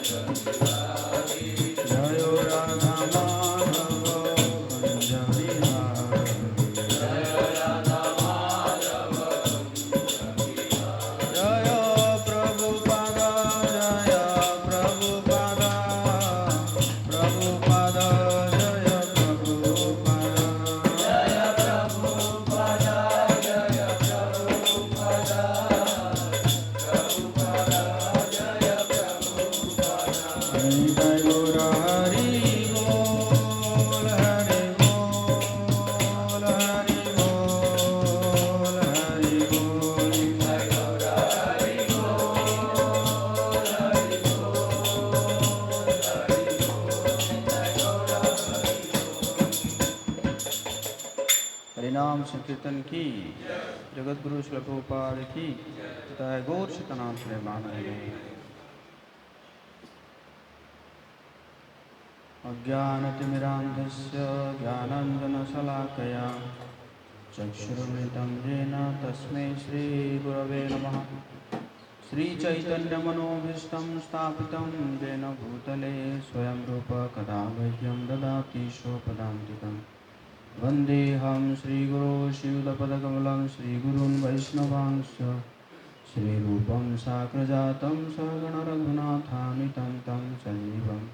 जय राधा माधव कुंज बिहारी। जय प्रभुपाद जय प्रभुपाद प्रभुपाद जय जय गौर हरि बोल हरि बोल हरि बोल हरि बोल। हरिनाम संकीर्तन की जगत गुरु श्री प्रभुपाद की तथा गौर सतनाम श्रीमानंदे। अज्ञानतिमिरान्धस्य ज्ञानाञ्जनशलाकया चक्षुरुन्मिलितं येन तस्मै श्रीगुरवे नमः। श्रीचैतन्यमनोभीष्टं स्थापितं येन भूतले स्वयं रूप कदा मह्यं ददाति स्वपदान्तिकं। वन्देऽहं श्रीगुरो श्रीयुतपदकमलं श्रीगुरून् वैष्णवांश्च श्रीरूपं साग्रजातं सहगणरघुनाथान्वितं तं सजीवम्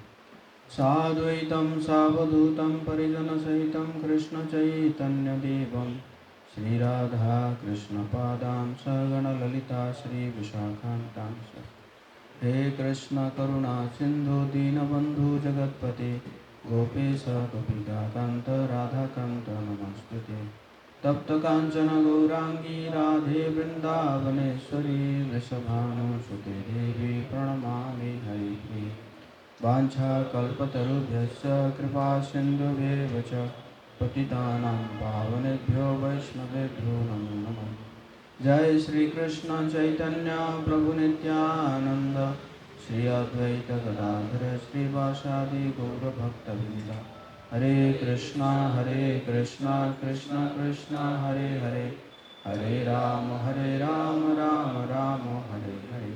साद्वैतं सावधूतं परिजनसहितं कृष्णचैतन्यदेवं श्रीराधा कृष्णपादां सगणललिता श्रीविशाखान्तांश्च। हे कृष्ण करुणा सिन्धु दीनबन्धु जगत्पते गोपेश गोपिकान्त राधाकान्त नमस्ते। तप्तकाञ्चन गौराङ्गी राधे वृन्दावनेश्वरी वृषभानुसुते देवी प्रणमामि हरिप्रिये। वाञ्छाकल्पतरुभ्यश्च कृपासिन्धुभ्येव च पतितानां पावनेभ्यो वैष्णवेभ्यो नमो नमः। जय श्री कृष्ण चैतन्य प्रभु नित्यानंद श्री अद्वैत गदाधर श्रीवासादि गौरभक्तवृन्द। हरे कृष्णा कृष्ण कृष्ण हरे हरे हरे राम राम राम हरे हरे।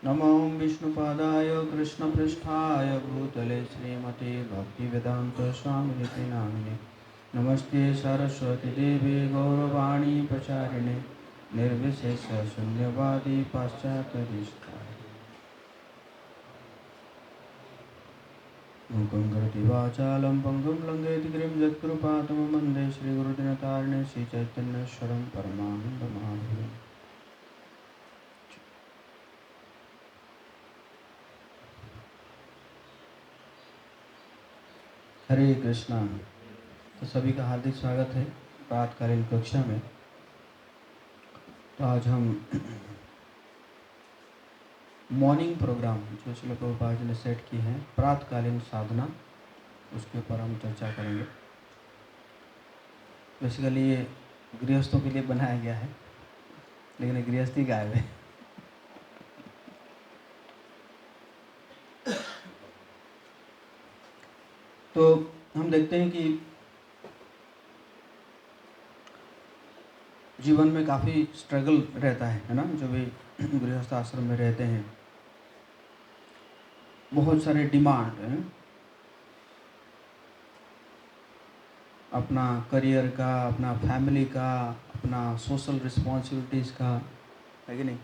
नमो विष्णुपादाय कृष्णपृष्ठाय भूतले श्रीमते भक्तिवेदांत स्वामिनिति नामिने। नमस्ते सरस्वती देवी गौरवाणी प्रचारिणे निर्विशेष शून्यवादी पाश्चात्यदेशतारिणे। मूकं करोति वाचालं पङ्गुं लङ्घयति गिरिं यत्कृपातमहं वन्दे श्रीगुरुदिनतारिणे श्रीचैतन्येश्वरं परमानन्दमाधवम्। हरे कृष्णा। तो सभी का हार्दिक स्वागत है प्रातःकालीन कक्षा में। तो आज हम मॉर्निंग प्रोग्राम जो श्रील प्रभुपाद जी ने सेट की है प्रातःकालीन साधना, उसके ऊपर हम चर्चा करेंगे। बेसिकली ये गृहस्थों के लिए बनाया गया है, लेकिन ये गृहस्थी गायब है। तो हम देखते हैं कि जीवन में काफ़ी स्ट्रगल रहता है ना। जो भी गृहस्थ आश्रम में रहते हैं, बहुत सारे डिमांड हैं अपना करियर का, अपना फैमिली का, अपना सोशल रिस्पॉन्सिबिलिटीज़ का, है कि नहीं।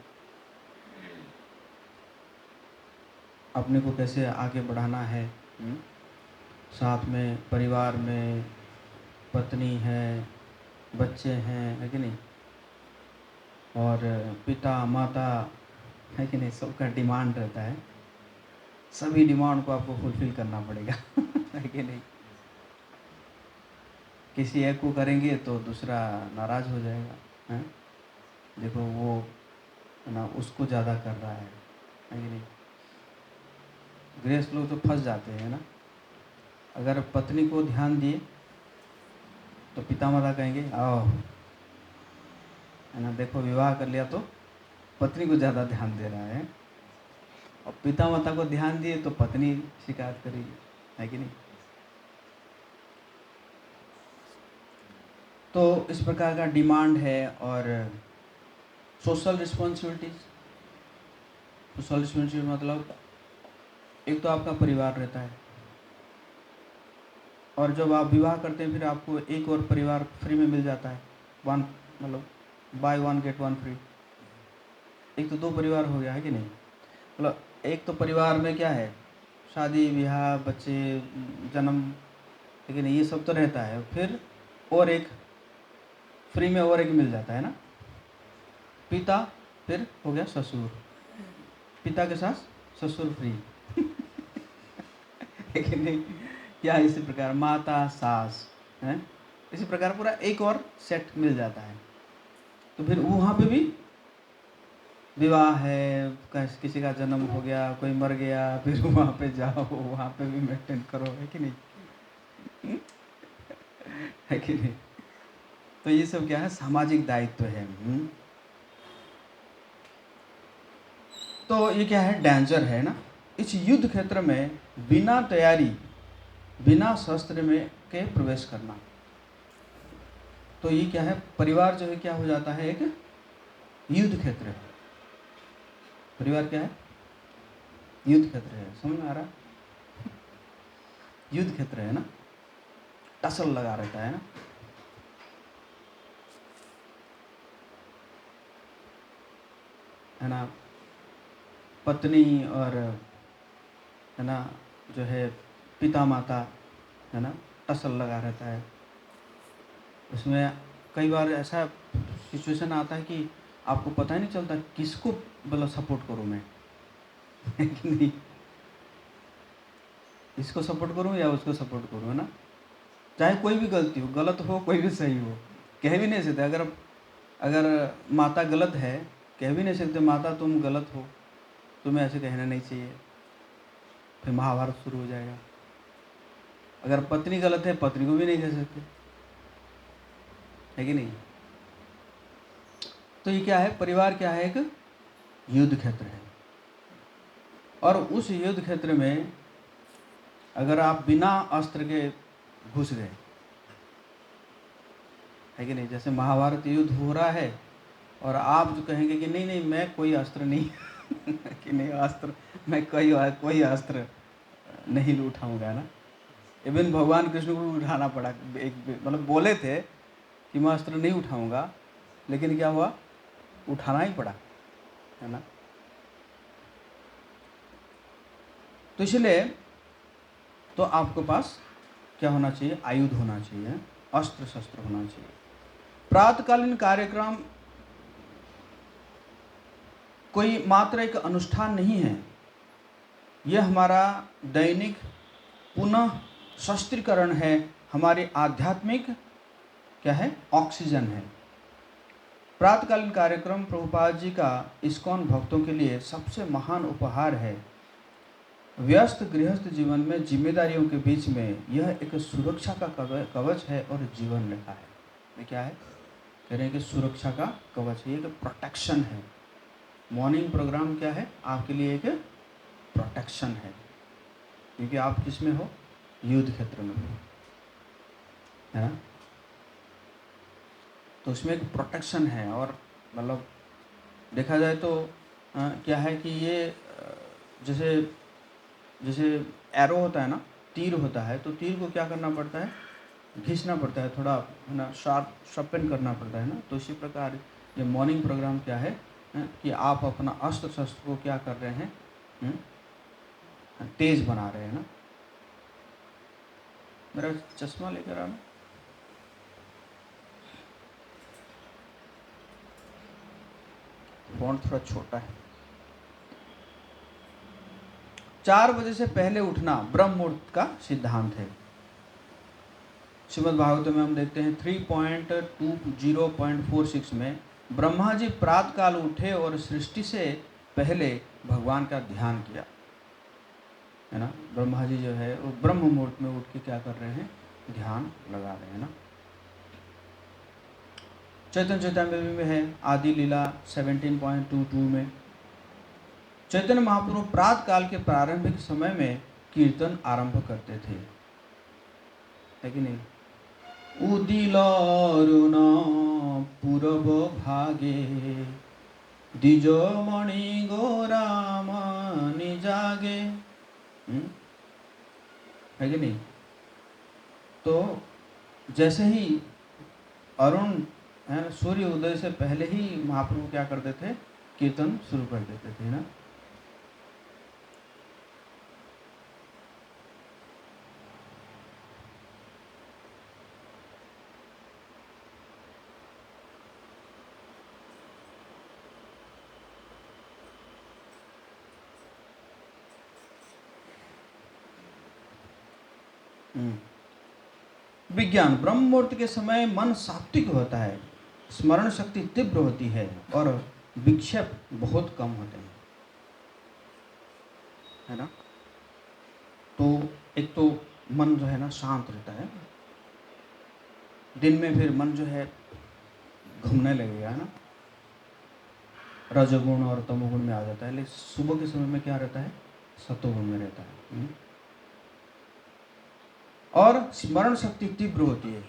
अपने को कैसे आगे बढ़ाना है, साथ में परिवार में पत्नी है, बच्चे हैं, है कि नहीं, और पिता माता, है कि नहीं, सबका डिमांड रहता है। सभी डिमांड को आपको फुलफिल करना पड़ेगा है कि नहीं। किसी एक को करेंगे तो दूसरा नाराज़ हो जाएगा, हैं। देखो वो ना उसको ज़्यादा कर रहा है कि नहीं। गृहस्थ लोग तो फंस जाते हैं ना। अगर पत्नी को ध्यान दिए तो पिता माता कहेंगे आओ, है ना, देखो विवाह कर लिया तो पत्नी को ज़्यादा ध्यान दे रहा है। और पिता माता को ध्यान दिए तो पत्नी शिकायत करेगी, है कि नहीं। तो इस प्रकार का डिमांड है। और सोशल रिस्पॉन्सिबिलिटीज मतलब एक तो आपका परिवार रहता है, और जब आप विवाह करते हैं फिर आपको एक और परिवार फ्री में मिल जाता है, वन मतलब by one get one free. एक तो दो परिवार हो गया है कि नहीं। मतलब एक तो परिवार में क्या है, शादी ब्याह बच्चे जन्म, लेकिन ये सब तो रहता है, फिर और एक फ्री में और एक मिल जाता है ना, पिता, फिर हो गया ससुर, पिता के साथ ससुर फ्री लेकिन नहीं, क्या इसी प्रकार माता सास हैं, इसी प्रकार पूरा एक और सेट मिल जाता है। तो फिर वहाँ पे भी विवाह है, किसी का जन्म हो गया, कोई मर गया, फिर वहाँ पे जाओ, वहाँ पे भी मेंटेन करो, है कि नहीं है कि नहीं। तो ये सब क्या है, सामाजिक दायित्व है। तो ये क्या है, डेंजर है ना। इस युद्ध क्षेत्र में बिना तैयारी, बिना शस्त्र में के प्रवेश करना, तो ये क्या है, परिवार जो है क्या हो जाता है, एक युद्ध क्षेत्र है। परिवार क्या है, युद्ध क्षेत्र है। समझ में आ रहा है, युद्ध क्षेत्र है ना, टसल लगा रहता है ना। है ना, पत्नी और है ना जो है पिता माता, है ना, टसल लगा रहता है। उसमें कई बार ऐसा सिचुएशन आता है कि आपको पता ही नहीं चलता किसको मतलब सपोर्ट करूँ मैं कि नहीं, इसको सपोर्ट करूँ या उसको सपोर्ट करूँ, है ना। चाहे कोई भी गलती हो, गलत हो कोई भी सही हो, कह भी नहीं सकते। अगर माता गलत है, कह भी नहीं सकते माता तुम गलत हो, तुम्हें ऐसे कहना नहीं चाहिए, फिर महाभारत शुरू हो जाएगा। अगर पत्नी गलत है, पत्नी को भी नहीं कह सकते, है कि नहीं। तो ये क्या है, परिवार क्या है, एक युद्ध क्षेत्र है। और उस युद्ध क्षेत्र में अगर आप बिना अस्त्र के घुस गए, है कि नहीं। जैसे महाभारत युद्ध हो रहा है और आप जो कहेंगे कि नहीं नहीं मैं कोई अस्त्र नहीं कि नहीं अस्त्र, मैं कोई अस्त्र नहीं उठाऊंगा ना। इवन भगवान कृष्ण को भी उठाना पड़ा, एक मतलब बोले थे कि मैं अस्त्र नहीं उठाऊंगा, लेकिन क्या हुआ, उठाना ही पड़ा, है ना। तो इसलिए तो आपके पास क्या होना चाहिए, आयुध होना चाहिए, अस्त्र शस्त्र होना चाहिए। प्रातःकालीन कार्यक्रम कोई मात्र एक अनुष्ठान नहीं है, यह हमारा दैनिक पुनः शस्त्रीकरण है, हमारे आध्यात्मिक क्या है, ऑक्सीजन है। प्रातःकालीन कार्यक्रम प्रभुपाद जी का इस्कॉन भक्तों के लिए सबसे महान उपहार है। व्यस्त गृहस्थ जीवन में जिम्मेदारियों के बीच में यह एक सुरक्षा का कवच है और जीवन रेखा है। ये क्या है, कह रहे हैं कि सुरक्षा का कवच है, एक प्रोटेक्शन है। मॉर्निंग प्रोग्राम क्या है, आपके लिए एक प्रोटेक्शन है, क्योंकि आप किस में हो, युद्ध क्षेत्र में हो, है ना। तो उसमें एक प्रोटेक्शन है। और मतलब देखा जाए तो क्या है कि ये जैसे जैसे एरो होता है ना, तीर होता है, तो तीर को क्या करना पड़ता है, घिसना पड़ता है थोड़ा, है ना, शार्पन करना पड़ता है ना। तो इसी प्रकार ये मॉर्निंग प्रोग्राम क्या है कि आप अपना अस्त्र शस्त्र को क्या कर रहे हैं, तेज बना रहे हैं ना। मेरा चश्मा लेकर आना, फॉन्ट थोड़ा छोटा है। 4 बजे से पहले उठना ब्रह्म मुहूर्त का सिद्धांत है। श्रीमद् भागवत में हम देखते हैं 3.20.46 में ब्रह्मा जी प्रातःकाल उठे और सृष्टि से पहले भगवान का ध्यान किया, है ना। ब्रह्मा जी जो है वो ब्रह्म मुहूर्त में उठ के क्या कर रहे हैं, ध्यान लगा रहे हैं ना। चैतन्य चैतन्य में है आदि लीला 17.22 में चैतन्य महाप्रभु प्रातःकाल के प्रारंभिक समय में कीर्तन आरंभ करते थे, है कि नहीं। उदिल अरुण पूर्व भागे द्विजमणि गौरामणि जागे है कि नहीं? तो जैसे ही अरुण है ना, सूर्य उदय से पहले ही महाप्रभु क्या करते थे, कीर्तन शुरू कर देते थे ना। विज्ञान ब्रह्म मुहूर्त के समय मन सात्विक होता है, स्मरण शक्ति तीव्र होती है और विक्षेप बहुत कम होते हैं, है ना। तो एक तो मन जो है ना शांत रहता है, दिन में फिर मन जो है घूमने लगेगा, है ना, रजोगुण और तमोगुण में आ जाता है, लेकिन सुबह के समय में क्या रहता है, सतोगुण में रहता है। और स्मरण शक्ति तीव्र होती है।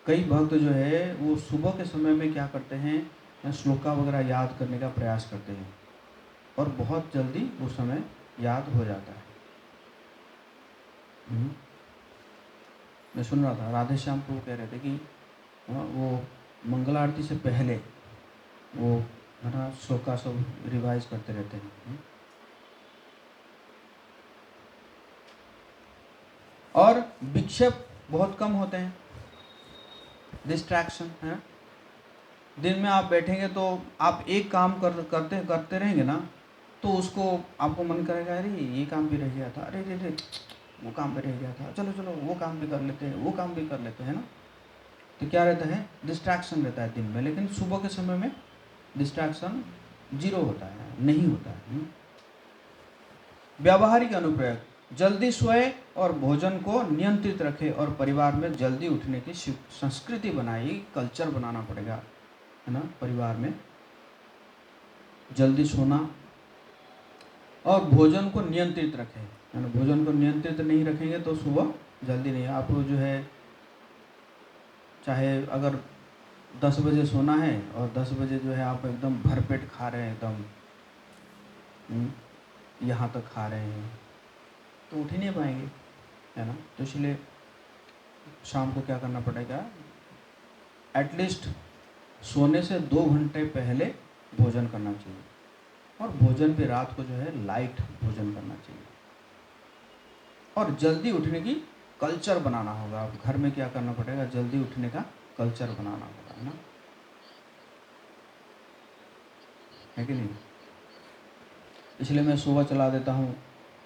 कई भक्त जो है वो सुबह के समय में क्या करते हैं, श्लोका वगैरह याद करने का प्रयास करते हैं और बहुत जल्दी वो समय याद हो जाता है। मैं सुन रहा था राधे श्याम प्रभु कह रहे थे कि वो मंगल आरती से पहले वो है ना श्लोका सब रिवाइज करते रहते हैं। और विक्षेप बहुत कम होते हैं, डिस्ट्रैक्शन है। दिन में आप बैठेंगे तो आप एक काम करते रहेंगे ना, तो उसको आपको मन करेगा अरे ये काम भी रह गया था, अरे रे वो काम भी रह गया था, चलो चलो वो काम भी कर लेते हैं, वो काम भी कर लेते हैं ना। तो क्या रहता है, डिस्ट्रैक्शन रहता है दिन में, लेकिन सुबह के समय में डिस्ट्रैक्शन जीरो होता है, नहीं होता है। व्यावहारिक अनुप्रयोग, जल्दी सोए और भोजन को नियंत्रित रखे और परिवार में जल्दी उठने की संस्कृति बनाई, कल्चर बनाना पड़ेगा, है ना। परिवार में जल्दी सोना और भोजन को नियंत्रित रखें, है ना। भोजन को नियंत्रित नहीं रखेंगे तो सुबह जल्दी नहीं, आप जो है चाहे अगर 10 बजे सोना है और 10 बजे जो है आप एकदम भरपेट खा रहे हैं, एकदम यहाँ तक खा रहे हैं, तो उठ ही नहीं पाएंगे, है ना। तो इसलिए शाम को क्या करना पड़ेगा, एटलीस्ट सोने से 2 घंटे पहले भोजन करना चाहिए, और भोजन भी रात को जो है लाइट भोजन करना चाहिए, और जल्दी उठने की कल्चर बनाना होगा। अब घर में क्या करना पड़ेगा, जल्दी उठने का कल्चर बनाना होगा, है ना, है कि नहीं। इसलिए मैं सुबह चला देता हूँ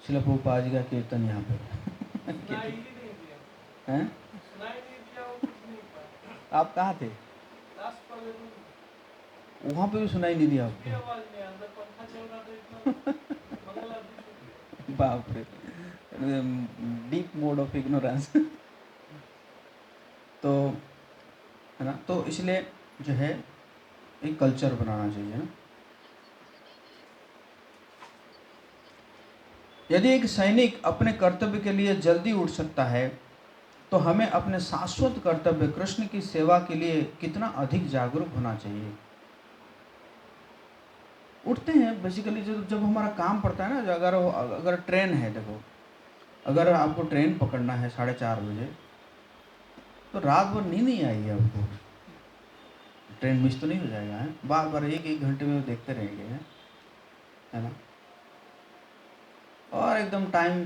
श्रील प्रभुपाद जी का कीर्तन यहाँ पे हैं। आप कहाँ थे, वहाँ पे भी सुनाई नहीं दिया आपको? बाप रे, डीप मोड ऑफ इग्नोरेंस। तो है ना, तो इसलिए जो है एक कल्चर बनाना चाहिए ना। यदि एक सैनिक अपने कर्तव्य के लिए जल्दी उठ सकता है, तो हमें अपने शाश्वत कर्तव्य कृष्ण की सेवा के लिए कितना अधिक जागरूक होना चाहिए। उठते हैं बेसिकली जब हमारा काम पड़ता है ना, अगर ट्रेन है, देखो अगर आपको ट्रेन पकड़ना है 4:30 बजे, तो रात भर नींद नहीं आएगी आपको, ट्रेन मिस तो नहीं हो जाएगा, है बार बार एक घंटे में देखते रहेंगे, है ना। और एकदम टाइम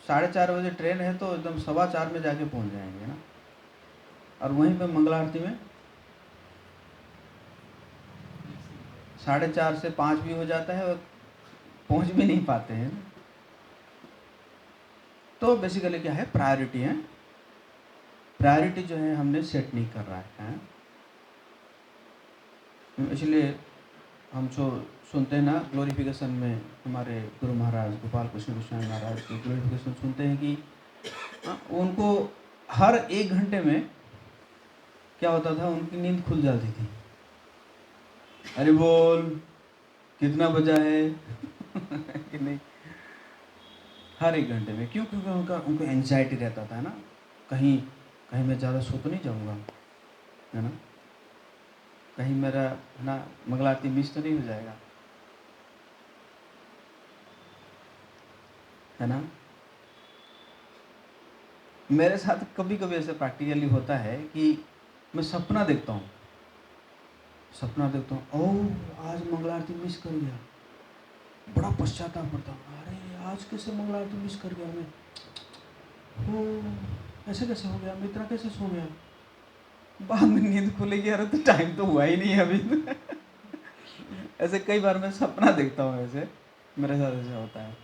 4:30 बजे ट्रेन है तो एकदम 4:15 में जाके पहुंच जाएंगे ना। और वहीं पे मंगल आरती में 4:30 से 5 भी हो जाता है और पहुंच भी नहीं पाते हैं। तो बेसिकली क्या है, प्रायोरिटी है, प्रायोरिटी जो है हमने सेट नहीं कर रहा है। इसलिए हम जो सुनते हैं ना ग्लोरिफिकेशन में, हमारे गुरु महाराज गोपाल कृष्ण गोस्वामी महाराज की ग्लोरिफिकेशन सुनते हैं कि उनको हर 1 घंटे में क्या होता था, उनकी नींद खुल जाती थी। अरे बोल कितना बजा है कि नहीं, हर 1 घंटे में। क्यों? क्योंकि उनको एंजाइटी रहता था ना, कहीं मैं ज़्यादा सो तो नहीं जाऊँगा, है ना, कहीं मेरा है ना मंगल आरती मिस तो नहीं हो जाएगा। है ना। मेरे साथ कभी कभी ऐसे प्रैक्टिकली होता है कि मैं सपना देखता हूँ, ओह आज मंगला आरती मिस कर गया, बड़ा पश्चाताप करता हूँ, अरे आज कैसे मंगला आरती मिस कर गया मैं, हो ऐसे कैसे हो गया, मैं इतना कैसे सो गया। बाद में नींद खुलेगी, अरे तो टाइम तो हुआ ही नहीं है अभी। ऐसे कई बार मैं सपना देखता हूँ, ऐसे मेरे साथ ऐसा होता है।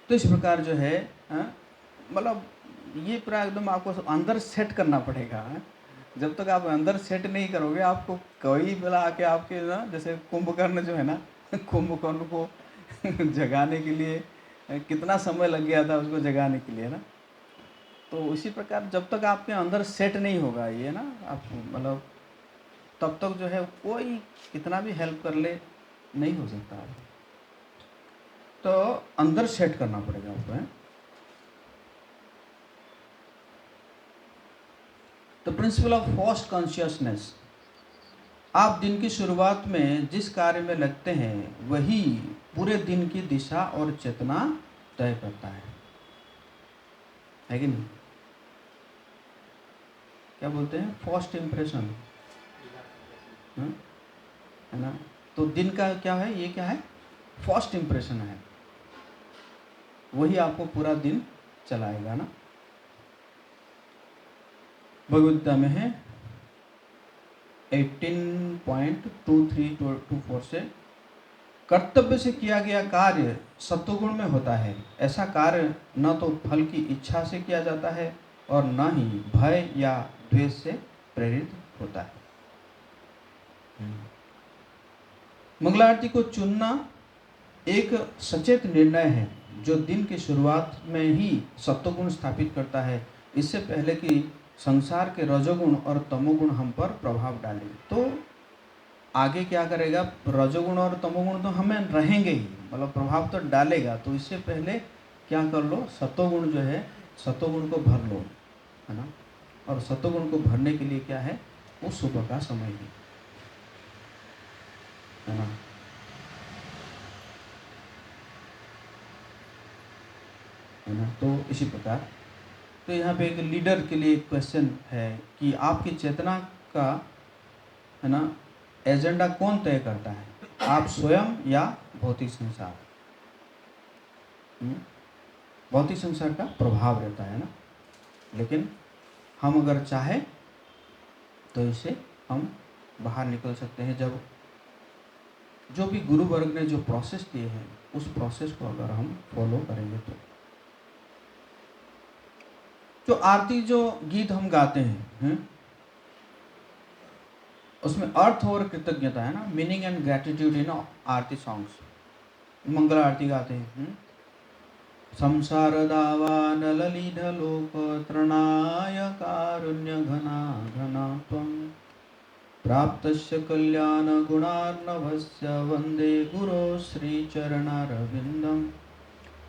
तो इस प्रकार जो है मतलब ये पूरा एकदम आपको अंदर सेट करना पड़ेगा। जब तक आप अंदर सेट नहीं करोगे, आपको कोई बोला आके आपके ना, जैसे कुंभकर्ण जो है ना, कुंभकर्ण को जगाने के लिए कितना समय लग गया था उसको जगाने के लिए ना। तो इसी प्रकार जब तक आपके अंदर सेट नहीं होगा ये ना, आपको मतलब तब तक जो है कोई कितना भी हेल्प कर ले नहीं हो सकता। तो अंदर सेट करना पड़ेगा आपको। तो प्रिंसिपल ऑफ फर्स्ट कॉन्शियसनेस, आप दिन की शुरुआत में जिस कार्य में लगते हैं वही पूरे दिन की दिशा और चेतना तय करता है कि नहीं। क्या बोलते हैं, फर्स्ट इम्प्रेशन, है ना। तो दिन का क्या है, ये क्या है, फर्स्ट इम्प्रेशन है, वही आपको पूरा दिन चलाएगा ना। भगवद्गीता में है 18.2324 से, कर्तव्य से किया गया कार्य सत्वगुण में होता है। ऐसा कार्य न तो फल की इच्छा से किया जाता है और न ही भय या द्वेष से प्रेरित होता है। मंगला आरती को चुनना एक सचेत निर्णय है जो दिन की शुरुआत में ही सत्वगुण स्थापित करता है, इससे पहले कि संसार के रजोगुण और तमोगुण हम पर प्रभाव डालें। तो आगे क्या करेगा, रजोगुण और तमोगुण तो हमें रहेंगे ही, मतलब प्रभाव तो डालेगा। तो इससे पहले क्या कर लो, सत्वगुण जो है, सत्वगुण को भर लो, है ना। और सत्वगुण को भरने के लिए क्या है, वो सुबह का समय ही है ना। है ना। तो इसी प्रकार तो यहाँ पे एक लीडर के लिए एक क्वेश्चन है कि आपकी चेतना का, है ना, एजेंडा कौन तय करता है, आप स्वयं या भौतिक संसार। भौतिक संसार का प्रभाव रहता है ना, लेकिन हम अगर चाहे तो इससे हम बाहर निकल सकते हैं, जब जो भी गुरु वर्ग ने जो प्रोसेस दिए हैं उस प्रोसेस को अगर हम फॉलो करेंगे तो। जो आरती जो गीत हम गाते हैं, उसमें अर्थ और कृतज्ञता है ना, meaning and gratitude in aarti songs. मंगल आरती गाते हैं, संसार दावान ललित लोक त्रणाय कारुण्य घना घना त्वं प्राप्तस्य कल्याण गुणार्णवस्य वंदे गुरो श्री चरणारविंदम।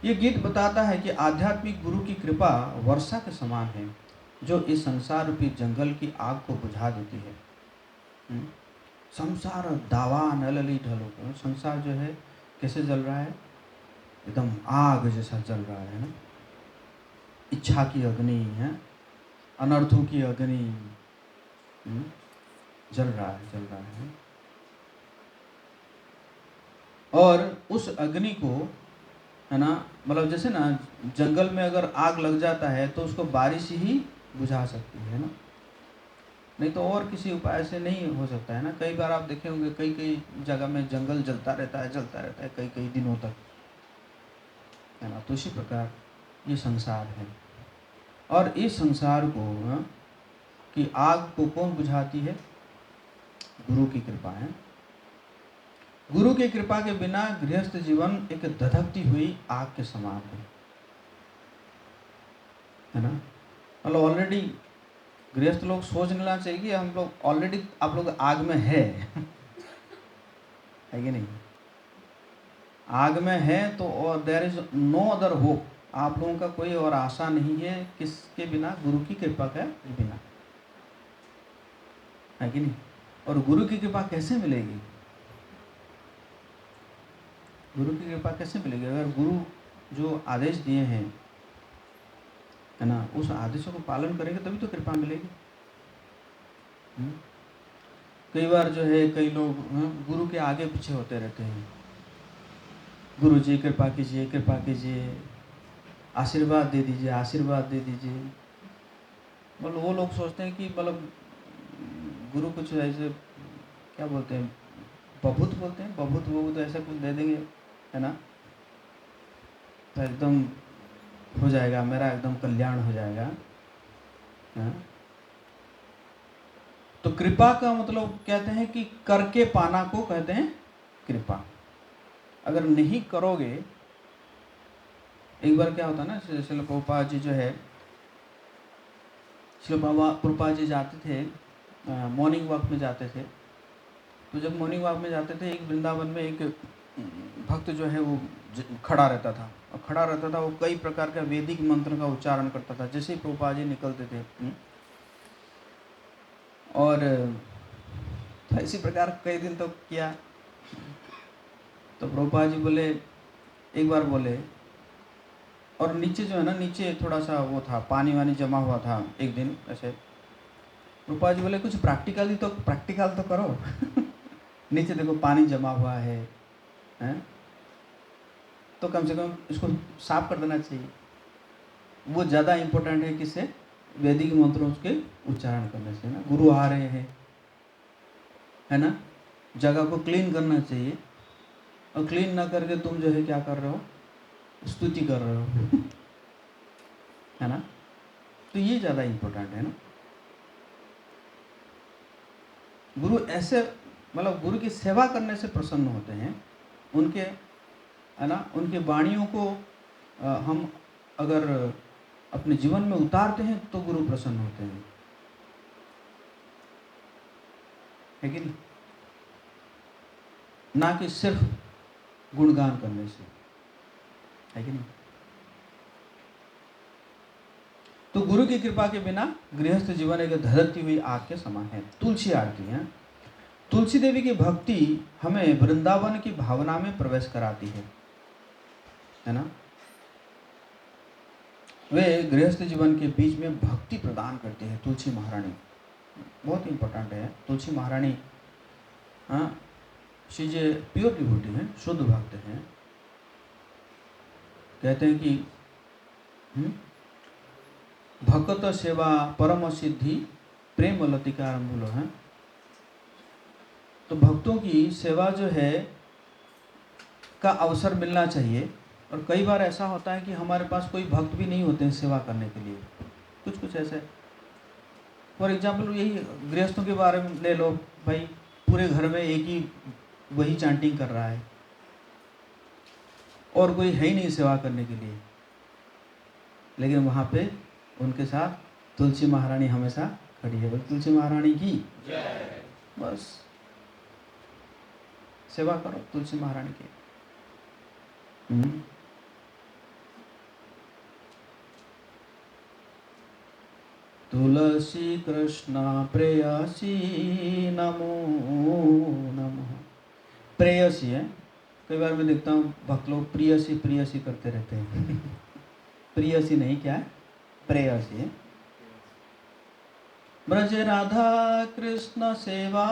ये गीत बताता है कि आध्यात्मिक गुरु की कृपा वर्षा के समान है जो इस संसार रूपी जंगल की आग को बुझा देती है। संसार दावा नलली ढलो, संसार जो है कैसे जल रहा है, एकदम आग जैसा जल रहा है ना। इच्छा की अग्नि है, अनर्थों की अग्नि जल रहा है। और उस अग्नि को, है ना, मतलब जैसे ना जंगल में अगर आग लग जाता है तो उसको बारिश ही बुझा सकती है ना, नहीं तो और किसी उपाय से नहीं हो सकता है ना। कई बार आप देखे होंगे कई कई जगह में जंगल जलता रहता है कई कई दिनों तक, है ना। तो इसी प्रकार ये संसार है, और इस संसार को कि आग को कौन बुझाती है, गुरु की कृपा है। गुरु की कृपा के बिना गृहस्थ जीवन एक धधकती हुई आग के समान है ना। मतलब ऑलरेडी गृहस्थ लोग सोच लेना चाहिए कि हम लोग ऑलरेडी, आप लोग आग में है कि नहीं, आग में है तो, और there is no other hope, आप लोगों का कोई और आशा नहीं है किसके बिना, गुरु की कृपा के बिना, है कि नहीं। और गुरु की कृपा कैसे मिलेगी, गुरु की कृपा कैसे मिलेगी? अगर गुरु जो आदेश दिए हैं, है ना, उस आदेशों को पालन करेंगे तभी तो कृपा मिलेगी। कई बार जो है कई लोग गुरु के आगे पीछे होते रहते हैं, गुरु जी कृपा कीजिए, कृपा कीजिए, आशीर्वाद दे दीजिए, आशीर्वाद दे दीजिए। मतलब वो लोग सोचते हैं कि मतलब गुरु कुछ ऐसे क्या बोलते हैं, बभूत बोलते हैं, बभूत बभूत ऐसा कुछ दे देंगे, है ना, तो एकदम हो जाएगा, मेरा एकदम कल्याण हो जाएगा। है? तो कृपा का मतलब कहते हैं कि करके पाना को कहते हैं कृपा। अगर नहीं करोगे, एक बार क्या होता ना, श्रील प्रभुपाद जी जो है, श्रील प्रभुपाद जी जाते थे, मॉर्निंग वॉक में जाते थे। तो जब मॉर्निंग वॉक में जाते थे, एक वृंदावन में एक भक्त जो है वो खड़ा रहता था, और खड़ा रहता था, वो कई प्रकार का वैदिक मंत्र का उच्चारण करता था जैसे ही प्रभुपाद जी निकलते थे। और तो इसी प्रकार कई दिन तो किया। तो प्रभुपाद जी बोले, एक बार बोले, और नीचे जो है ना, नीचे थोड़ा सा वो था, पानी वानी जमा हुआ था एक दिन ऐसे। प्रभुपाद जी बोले कुछ प्रैक्टिकल तो करो नीचे देखो पानी जमा हुआ है, हैं? तो कम से कम इसको साफ कर देना चाहिए। वो ज़्यादा इम्पोर्टेंट है किससे? वैदिक मंत्रों के उच्चारण करने से ना। गुरु आ रहे हैं, है ना, जगह को क्लीन करना चाहिए, और क्लीन ना करके तुम जो है क्या कर रहे हो, स्तुति कर रहे हो है ना। तो ये ज़्यादा इम्पोर्टेंट है ना। गुरु ऐसे मतलब गुरु की सेवा करने से प्रसन्न होते हैं, उनके, है ना, उनके वाणियों को हम अगर अपने जीवन में उतारते हैं तो गुरु प्रसन्न होते हैं, है कि नहीं? ना कि सिर्फ गुणगान करने से, है कि नहीं? तो गुरु की कृपा के बिना गृहस्थ जीवन एक धधकती हुई आग के समान है। तुलसी आरती है। तुलसी देवी की भक्ति हमें वृंदावन की भावना में प्रवेश कराती है ना। वे गृहस्थ जीवन के बीच में भक्ति प्रदान करती है। तुलसी महारानी बहुत इंपॉर्टेंट है। तुलसी महारानी, हाँ, she is a pure devotee है, शुद्ध भक्त हैं। कहते हैं कि भक्त सेवा परम सिद्धि प्रेम लतिका मूल है। तो भक्तों की सेवा जो है का अवसर मिलना चाहिए। और कई बार ऐसा होता है कि हमारे पास कोई भक्त भी नहीं होते हैं सेवा करने के लिए, कुछ कुछ ऐसे। फॉर एग्जाम्पल यही गृहस्थों के बारे में ले लो भाई, पूरे घर में एक ही वही चांटिंग कर रहा है और कोई है ही नहीं सेवा करने के लिए, लेकिन वहाँ पे उनके साथ तुलसी महारानी हमेशा खड़ी है। बोल तुलसी महारानी की जय। बस सेवा करो तुलसी महारानी की। तुलसी कृष्ण प्रेयसी नमो नमः। प्रेयसी है, कई बार मैं देखता हूँ भक्त लोग प्रियसी प्रियसी करते रहते हैं प्रियसी नहीं, क्या है, प्रेयसी है। ब्रज राधा कृष्ण सेवा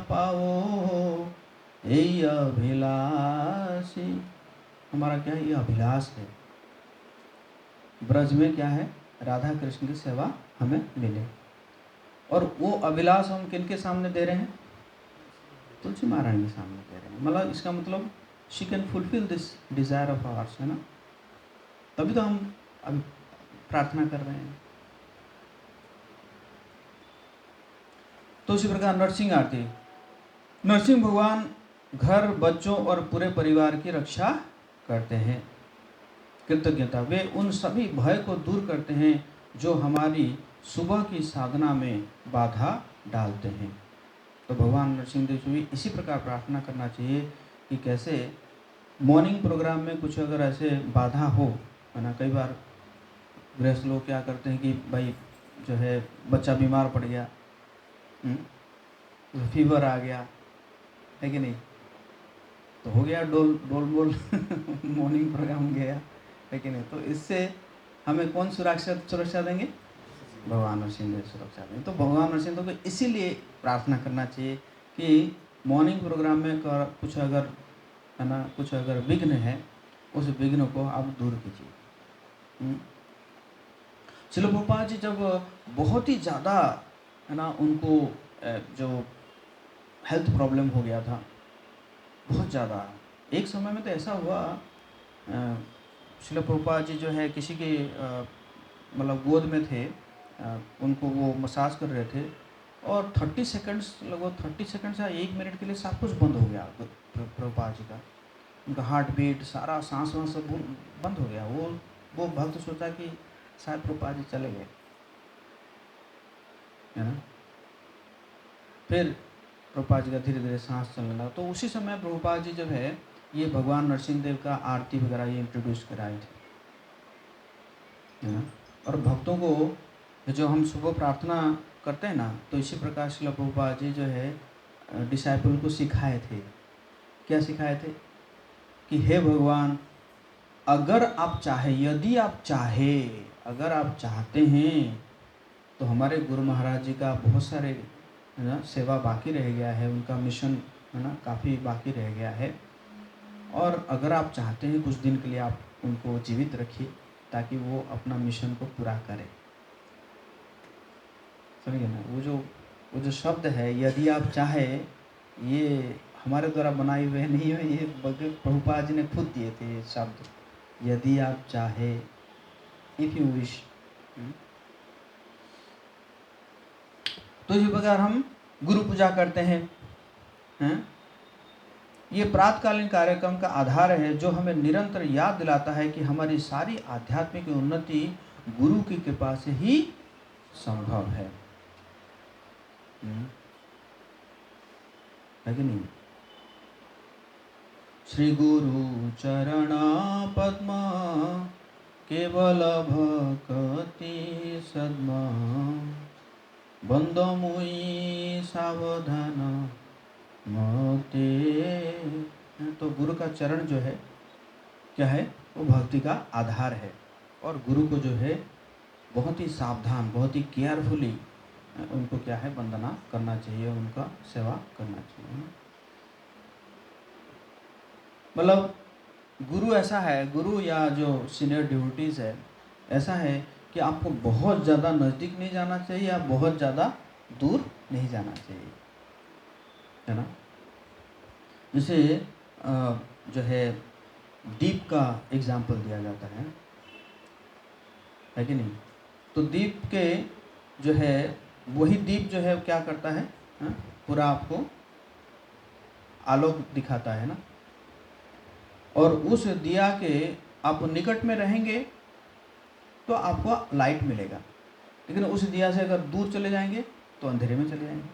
पाओ यही अभिलाषी। हमारा क्या है, ये अभिलाष है। ब्रज में क्या है, राधा कृष्ण की सेवा हमें मिले। और वो अभिलाष हम किनके सामने दे रहे हैं? तुलसी महारानी के सामने दे रहे हैं। मतलब इसका मतलब she can fulfil this desire of hours, है ना। तभी तो हम अभी प्रार्थना कर रहे हैं। तो उसी प्रकार नरसिंह आरती। नरसिंह भगवान घर, बच्चों और पूरे परिवार की रक्षा करते हैं। कृतज्ञता, वे उन सभी भय को दूर करते हैं जो हमारी सुबह की साधना में बाधा डालते हैं। तो भगवान नरसिंह देव जी इसी प्रकार प्रार्थना करना चाहिए कि कैसे मॉर्निंग प्रोग्राम में कुछ अगर ऐसे बाधा हो, है ना। कई बार गृहस्थ लोग क्या करते हैं कि भाई जो है बच्चा बीमार पड़ गया, फीवर आ गया, है कि नहीं, तो हो गया डोल डोल बोल मॉर्निंग प्रोग्राम गया, है कि नहीं। तो इससे हमें कौन सुरक्षा सुरक्षा देंगे? भगवान नरसिंह देव सुरक्षा देंगे। तो भगवान नरसिंह देव को इसीलिए प्रार्थना करना चाहिए कि मॉर्निंग प्रोग्राम में कुछ अगर, है ना, कुछ अगर विघ्न है, उस विघ्न को आप दूर कीजिए। श्रील प्रभुपाद जी जब बहुत ही ज़्यादा, है ना, उनको जो हेल्थ प्रॉब्लम हो गया था, बहुत ज़्यादा, एक समय में तो ऐसा हुआ, श्रील प्रभुपाद जी जो है किसी के मतलब गोद में थे, उनको वो मसाज कर रहे थे, और 30 सेकंड्स, लगभग 30 सेकंड्स या 1 मिनट के लिए सब कुछ बंद हो गया प्रभुपाद जी का। उनका हार्ट बीट, सारा सांस वांस सब बंद हो गया। वो भक्त सोचा कि शायद प्रभुपाद जी चले गए, है ना। फिर प्रभुपाद जी का धीरे धीरे सांस चलने लगा। तो उसी समय प्रभुपाद जी जब है ये भगवान नरसिंह देव का आरती वगैरह ये इंट्रोड्यूस कराए थे, है ना। और भक्तों को जो हम सुबह प्रार्थना करते हैं ना, तो इसी प्रकार श्रील प्रभुपाद जी जो है डिसाइपल को सिखाए थे। क्या सिखाए थे? कि हे भगवान, अगर आप चाहे, यदि आप चाहे, अगर आप चाहते हैं, तो हमारे गुरु महाराज जी का बहुत सारे, है ना, सेवा बाकी रह गया है, उनका मिशन, है ना, काफ़ी बाकी रह गया है। और अगर आप चाहते हैं कुछ दिन के लिए आप उनको जीवित रखिए, ताकि वो अपना मिशन को पूरा करें। समझिए ना, वो जो शब्द है यदि आप चाहे, ये हमारे द्वारा बनाए हुए नहीं है, ये प्रभुपाद जी ने खुद दिए थे ये शब्द, यदि आप चाहे, इफ़ यू विश। तो इस प्रकार हम गुरु पूजा करते हैं। ये प्रातकालीन कार्यक्रम का आधार है, जो हमें निरंतर याद दिलाता है कि हमारी सारी आध्यात्मिक उन्नति गुरु की कृपा से ही संभव है कि नहीं। श्री गुरु चरण पद्म केवल भक्ति सद्मा, बंदो मुई सावधान मोते। तो गुरु का चरण जो है क्या है? वो भक्ति का आधार है, और गुरु को जो है बहुत ही सावधान, बहुत ही केयरफुली उनको क्या है, वंदना करना चाहिए, उनका सेवा करना चाहिए। मतलब गुरु ऐसा है, गुरु या जो सीनियर डिवोटीज़ है, ऐसा है कि आपको बहुत ज़्यादा नज़दीक नहीं जाना चाहिए, या बहुत ज़्यादा दूर नहीं जाना चाहिए, है ना। जैसे जो है दीप का एग्जाम्पल दिया जाता है कि नहीं। तो दीप के जो है, वही दीप जो है क्या करता है, पूरा आपको आलोक दिखाता है ना। और उस दिया के आप निकट में रहेंगे तो आपको लाइट मिलेगा, लेकिन उस दिया से अगर दूर चले जाएंगे तो अंधेरे में चले जाएंगे,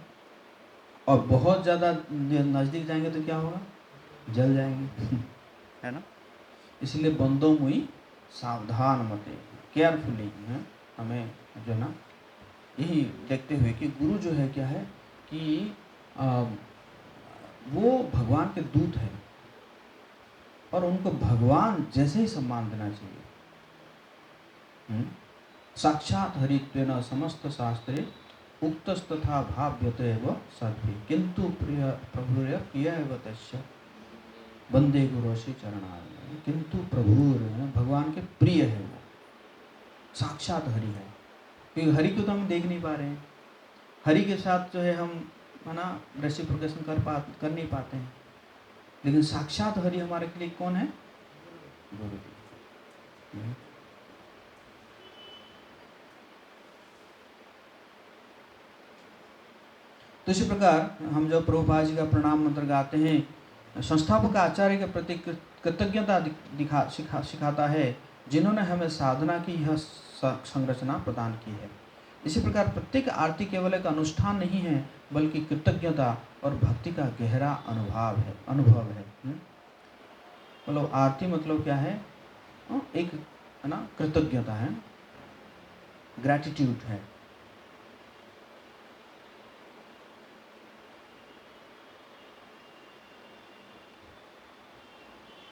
और बहुत ज़्यादा नज़दीक जाएंगे तो क्या होगा, जल जाएंगे है ना। इसलिए बंदों मुई सावधान मते, केयरफुली हमें जो ना, यही देखते हुए कि गुरु जो है क्या है कि वो भगवान के दूत हैं, और उनको भगवान जैसे ही सम्मान देना चाहिए। साक्षात हरित्वेन समस्त शास्त्रे उक्तस्तथा भाव्यते व सद्भिः, किंतु प्रिय प्रभुर्य प्रिय एव तस्य वंदे गुरु श्री चरणारविंद। किंतु प्रभु भगवान के प्रिय है, वो साक्षात हरि है, क्योंकि हरि को तो हम देख नहीं पा रहे हैं। हरि के साथ जो है हम, है ना, रेसिप्रोकेशन कर नहीं पाते हैं, लेकिन साक्षात हरि हमारे के लिए कौन है? गुरु जी। तो इसी प्रकार हम जब प्रभुपाद जी का प्रणाम मंत्र गाते हैं, संस्थापक आचार्य के प्रति कृतज्ञता सिखाता है, जिन्होंने हमें साधना की यह संरचना प्रदान की है। इसी प्रकार प्रत्येक आरती केवल एक अनुष्ठान नहीं है, बल्कि कृतज्ञता और भक्ति का गहरा अनुभव है। मतलब आरती मतलब क्या है? एक, है ना, कृतज्ञता है, ग्रैटिट्यूड है।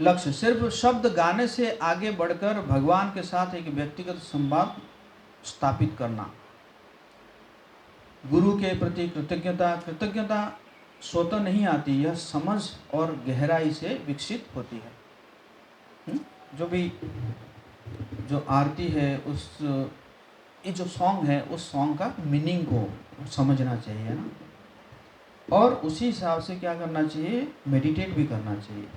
लक्ष्य सिर्फ शब्द गाने से आगे बढ़कर भगवान के साथ एक व्यक्तिगत संवाद स्थापित करना। गुरु के प्रति कृतज्ञता स्वतः नहीं आती, यह समझ और गहराई से विकसित होती है। जो भी जो आरती है, उस ये जो सॉन्ग है, उस सॉन्ग का मीनिंग को समझना चाहिए ना, और उसी हिसाब से क्या करना चाहिए, मेडिटेट भी करना चाहिए।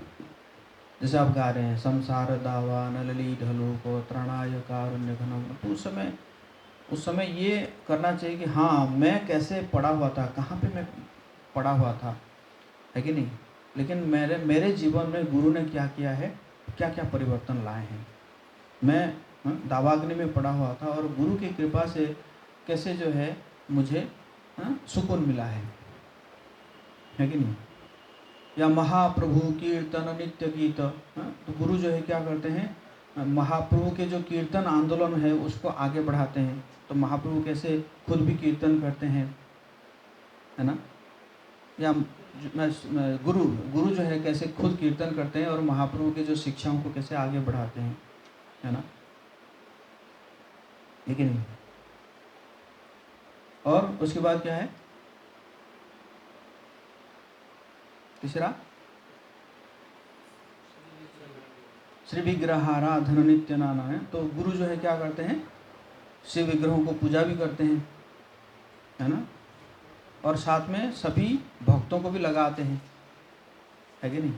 जैसे आप गा रहे हैं संसार दावा नलली ढलो को त्रणाय कारुण्य घनम, तो उस समय ये करना चाहिए कि हाँ मैं कैसे पड़ा हुआ था, कहाँ पे मैं पड़ा हुआ था, है कि नहीं, लेकिन मेरे जीवन में गुरु ने क्या किया है, क्या क्या परिवर्तन लाए हैं। मैं दावाग्नि में पड़ा हुआ था और गुरु की कृपा से कैसे जो है मुझे सुकून मिला है कि नहीं। या महाप्रभु कीर्तन नित्य गीत, तो गुरु जो है क्या करते हैं, महाप्रभु के जो कीर्तन आंदोलन है उसको आगे बढ़ाते हैं। तो महाप्रभु कैसे खुद भी कीर्तन करते हैं, है ना। या गुरु जो है कैसे खुद कीर्तन करते हैं और महाप्रभु के जो शिक्षाओं को कैसे आगे बढ़ाते हैं, है ना, लेकिन और उसके बाद क्या है, तीसरा श्री विग्रहाराधन नित्य नाना है। तो गुरु जो है क्या करते हैं, शिव विग्रहों को पूजा भी करते हैं, है ना, और साथ में सभी भक्तों को भी लगाते हैं, है कि नहीं।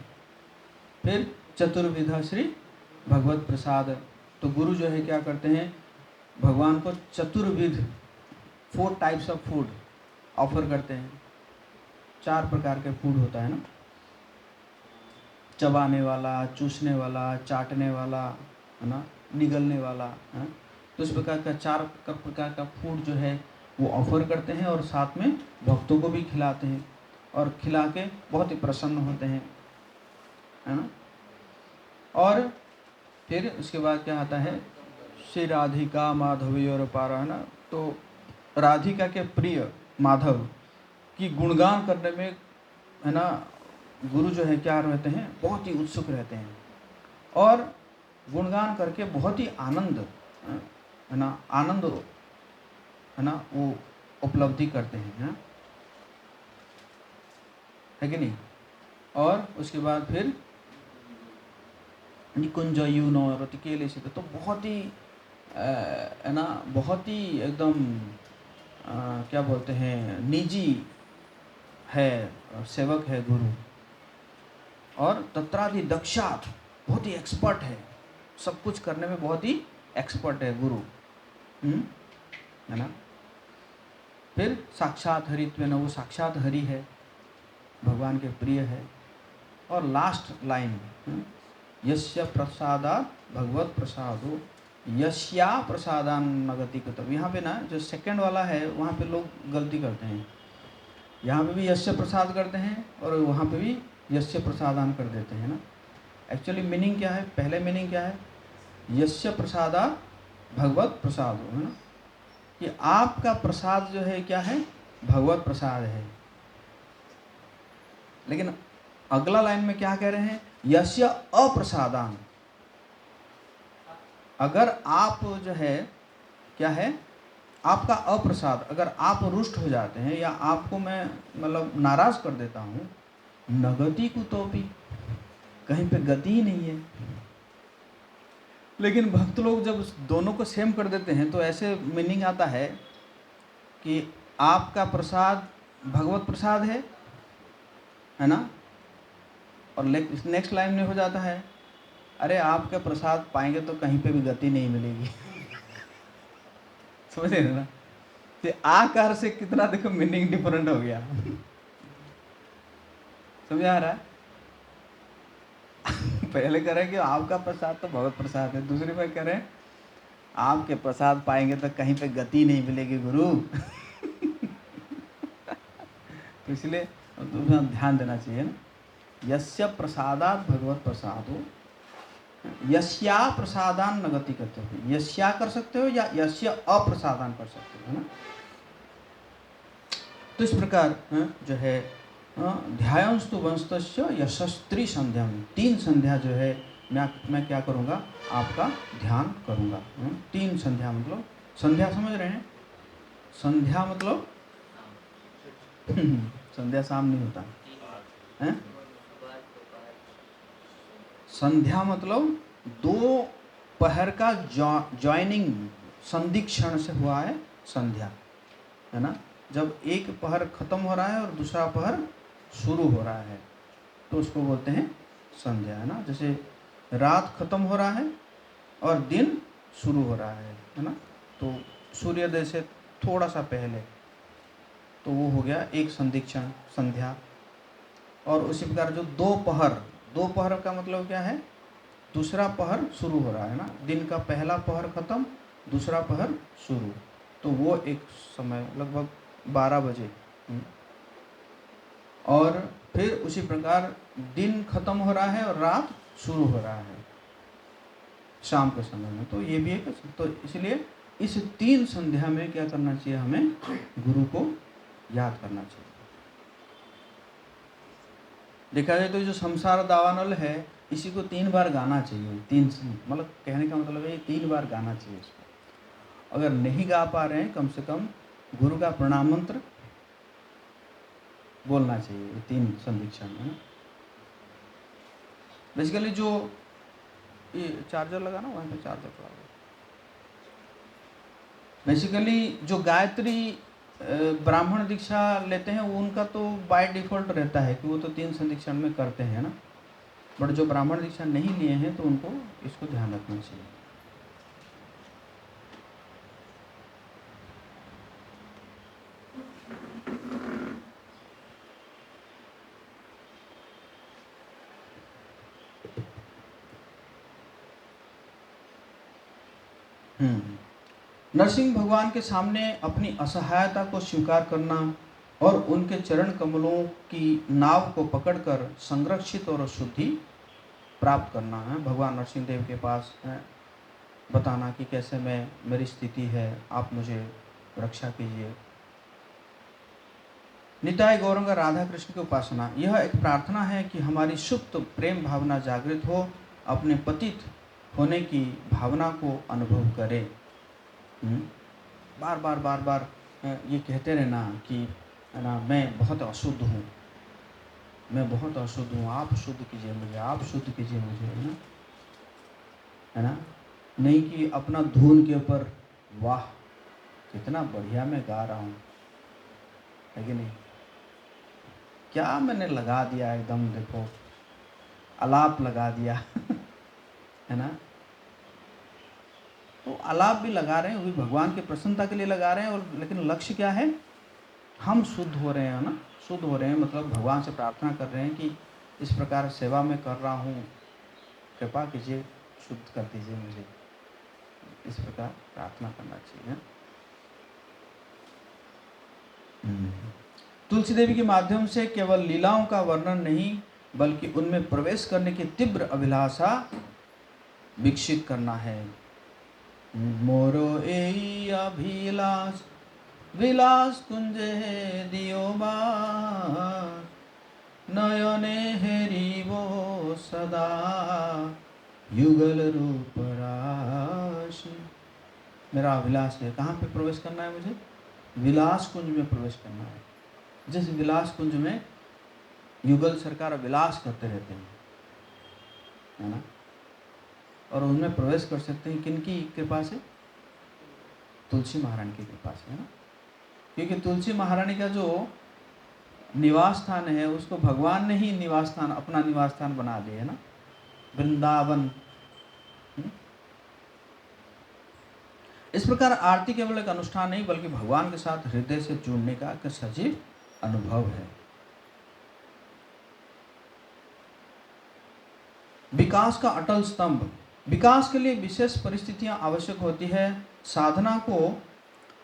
फिर चतुर्विधा श्री भगवत प्रसाद, तो गुरु जो है क्या करते हैं, भगवान को चतुर्विध 4 टाइप्स ऑफ फूड ऑफर करते हैं। 4 प्रकार के फूड होता है ना, चबाने वाला, चूसने वाला, चाटने वाला, है ना, निगलने वाला, है। तो इस प्रकार का 4 प्रकार का फूड जो है वो ऑफर करते हैं और साथ में भक्तों को भी खिलाते हैं और खिला के बहुत ही प्रसन्न होते हैं, है ना। और फिर उसके बाद क्या आता है, श्री राधिका माधवी और पारा, है ना। तो राधिका के प्रिय माधव की गुणगान करने में, है ना, गुरु जो है क्या रहते हैं, बहुत ही उत्सुक रहते हैं और गुणगान करके बहुत ही आनंद, है ना, आनंद, है ना, वो उपलब्धि करते हैं, है कि नहीं। और उसके बाद फिर निकुंज यून और केले से, तो बहुत ही है ना, बहुत ही एकदम क्या बोलते हैं, निजी है, सेवक है गुरु, और तत्रादि दक्षात, बहुत ही एक्सपर्ट है, सब कुछ करने में बहुत ही एक्सपर्ट है गुरु, है ना। फिर साक्षात हरित्व, वो साक्षात हरि है, भगवान के प्रिय है। और लास्ट लाइन, यस्य प्रसादात् भगवत प्रसादो यस्या प्रसादान नगति कृतम। यहाँ पे ना जो सेकंड वाला है वहाँ पे लोग गलती करते हैं, यहाँ पे भी यस्य प्रसाद करते हैं और वहाँ पे भी यस्य प्रसादान कर देते हैं ना। एक्चुअली मीनिंग क्या है, पहले मीनिंग क्या है, यस्य प्रसादात् भगवत प्रसादो, है ना, कि आपका प्रसाद जो है क्या है, भगवत प्रसाद है। लेकिन अगला लाइन में क्या कह रहे हैं, यस्य अप्रसादान, अगर आप जो है क्या है, आपका अप्रसाद, अगर आप रुष्ट हो जाते हैं या आपको मैं मतलब नाराज कर देता हूँ, नगति कुतोपि, कहीं पे गति ही नहीं है। लेकिन भक्त लोग जब दोनों को सेम कर देते हैं तो ऐसे मीनिंग आता है कि आपका प्रसाद भगवत प्रसाद है ना, और नेक्स्ट लाइन में हो जाता है, अरे आपका प्रसाद पाएंगे तो कहीं पे भी गति नहीं मिलेगी। समझ रहे ना, तो आकार से कितना देखो मीनिंग डिफरेंट हो गया। समझ आ रहा है। पहले कह रहे हैं कि आपका प्रसाद तो भगवत प्रसाद है, दूसरे में कह रहे हैं आपके प्रसाद पाएंगे तो कहीं पे गति नहीं मिलेगी गुरु। तो इसलिए ध्यान देना चाहिए ना, यस्य प्रसादात् भगवत प्रसादो यस्या प्रसादान न गति करते हो, यस्या कर सकते हो या यस्य अप्रसादान कर सकते हो, है ना। तो इस प्रकार जो है ध्यायंस्तु वंस्तस्य यशस्त्री संध्या, 3 संध्या जो है मैं क्या करूँगा, आपका ध्यान करूँगा। 3 संध्या मतलब, संध्या समझ रहे हैं? संध्या मतलब संध्या शाम नहीं होता है। संध्या मतलब 2 पहर का ज्वाइनिंग, संधि क्षण से हुआ है संध्या, है ना। जब एक पहर खत्म हो रहा है और दूसरा पहर शुरू हो रहा है तो उसको बोलते हैं संध्या, है ना। जैसे रात खत्म हो रहा है और दिन शुरू हो रहा है ना। तो सूर्योदय से थोड़ा सा पहले, तो वो हो गया एक संधि क्षण संध्या। और उसी प्रकार जो 2 पहर का मतलब क्या है, दूसरा पहर शुरू हो रहा है ना। दिन का पहला पहर खत्म, दूसरा पहर शुरू, तो वो एक समय लगभग 12 बजे। और फिर उसी प्रकार दिन खत्म हो रहा है और रात शुरू हो रहा है शाम के समय में, तो ये भी एक। तो इसलिए इस 3 संध्या में क्या करना चाहिए, हमें गुरु को याद करना चाहिए। देखा जाए तो जो संसार दावानल है, इसी को 3 बार गाना चाहिए। 3 मतलब कहने का मतलब है 3 बार गाना चाहिए इसको। अगर नहीं गा पा रहे हैं, कम से कम गुरु का प्रणाम मंत्र बोलना चाहिए। 3 संदीक्षण है ना। बेसिकली जो ये चार्जर लगाना, वहाँ पे चार्जर लगा। बेसिकली जो गायत्री ब्राह्मण दीक्षा लेते हैं, उनका तो बाय डिफ़ॉल्ट रहता है कि वो तो 3 संदीक्षण में करते हैं ना। बट जो ब्राह्मण दीक्षा नहीं लिए हैं तो उनको इसको ध्यान रखना चाहिए। नरसिंह भगवान के सामने अपनी असहायता को स्वीकार करना और उनके चरण कमलों की नाव को पकड़कर संरक्षित और शुद्धि प्राप्त करना है। भगवान नरसिंह देव के पास बताना कि कैसे मेरी स्थिति है, आप मुझे रक्षा कीजिए। निताय गौरंग राधा कृष्ण की उपासना, यह एक प्रार्थना है कि हमारी सुप्त प्रेम भावना जागृत हो, अपने पतित होने की भावना को अनुभव करे। बार बार ये कहते रहना कि है ना, मैं बहुत अशुद्ध हूँ, मैं बहुत अशुद्ध हूँ, आप शुद्ध कीजिए मुझे, आप शुद्ध कीजिए मुझे, है ना। नहीं कि अपना धुन के ऊपर वाह कितना बढ़िया मैं गा रहा हूँ, है कि नहीं। क्या मैंने लगा दिया एकदम, देखो आलाप लगा दिया है ना। तो आलाप भी लगा रहे हैं, वो भी भगवान की प्रसन्नता के लिए लगा रहे हैं। और लेकिन लक्ष्य क्या है, हम शुद्ध हो रहे हैं ना। शुद्ध हो रहे हैं मतलब भगवान से प्रार्थना कर रहे हैं कि इस प्रकार सेवा में कर रहा हूँ, कृपा कीजिए, शुद्ध कर दीजिए मुझे। इस प्रकार प्रार्थना करना चाहिए। तुलसी देवी के माध्यम से केवल लीलाओं का वर्णन नहीं, बल्कि उनमें प्रवेश करने की तीव्र अभिलाषा विकसित करना है। मोरो एई अभिलाष विलास कुंजे दियो बार, नयने हेरिबो सदा युगल रूप राशि। मेरा अभिलाष है, कहाँ पे प्रवेश करना है मुझे, विलास कुंज में प्रवेश करना है। जिस विलास कुंज में युगल सरकार विलास करते रहते हैं, है ना। और उनमें प्रवेश कर सकते हैं किनकी कृपा से, तुलसी महारानी की कृपा से, है ना। क्योंकि तुलसी महारानी का जो निवास स्थान है, उसको भगवान ने ही निवास स्थान, अपना निवास स्थान बना दिया, है ना, वृंदावन। इस प्रकार आरती केवल एक अनुष्ठान नहीं, बल्कि भगवान के साथ हृदय से जुड़ने का एक सजीव अनुभव है। विकास का अटल स्तंभ, विकास के लिए विशेष परिस्थितियां आवश्यक होती है। साधना को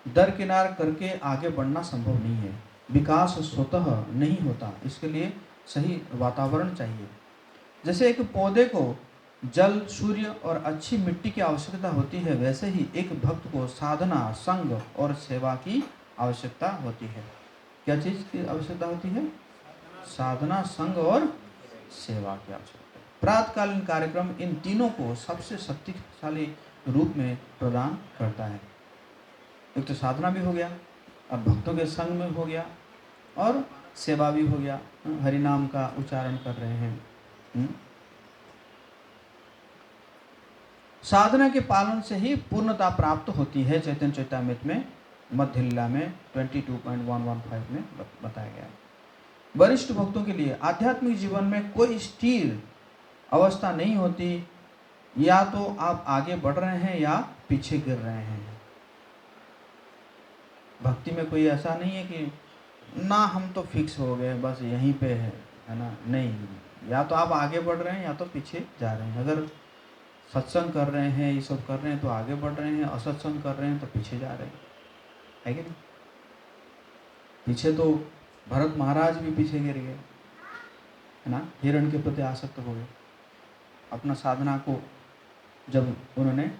दरकिनार करके आगे बढ़ना संभव नहीं है। विकास स्वतः नहीं होता, इसके लिए सही वातावरण चाहिए। जैसे एक पौधे को जल, सूर्य और अच्छी मिट्टी की आवश्यकता होती है, वैसे ही एक भक्त को साधना, संग और सेवा की आवश्यकता होती है। क्या चीज़ की आवश्यकता होती है? साधना, संग और सेवा की आवश्यकता है। प्रातःकालीन कार्यक्रम इन तीनों को सबसे शक्तिशाली रूप में प्रदान करता है। एक तो साधना भी हो गया, अब भक्तों के संग में हो गया, और सेवा भी हो गया, हरि नाम का उच्चारण कर रहे हैं। साधना के पालन से ही पूर्णता प्राप्त होती है। चैतन्य चैतामृत में मध्य लीला में 22.115 में बताया गया है। वरिष्ठ भक्तों के लिए आध्यात्मिक जीवन में कोई स्थिर अवस्था नहीं होती, या तो आप आगे बढ़ रहे हैं या पीछे गिर रहे हैं। भक्ति में कोई ऐसा नहीं है कि ना हम तो फिक्स हो गए, बस यहीं पे है ना, नहीं, या तो आप आगे बढ़ रहे हैं या तो पीछे जा रहे हैं। अगर सत्संग कर रहे हैं, ये सब कर रहे हैं तो आगे बढ़ रहे हैं, असत्संग कर रहे हैं तो पीछे जा रहे हैं, है कि नहीं? पीछे तो भरत महाराज भी पीछे गिर गए, है ना, हिरण के प्रति आसक्त हो गए। अपना साधना को जब उन्होंने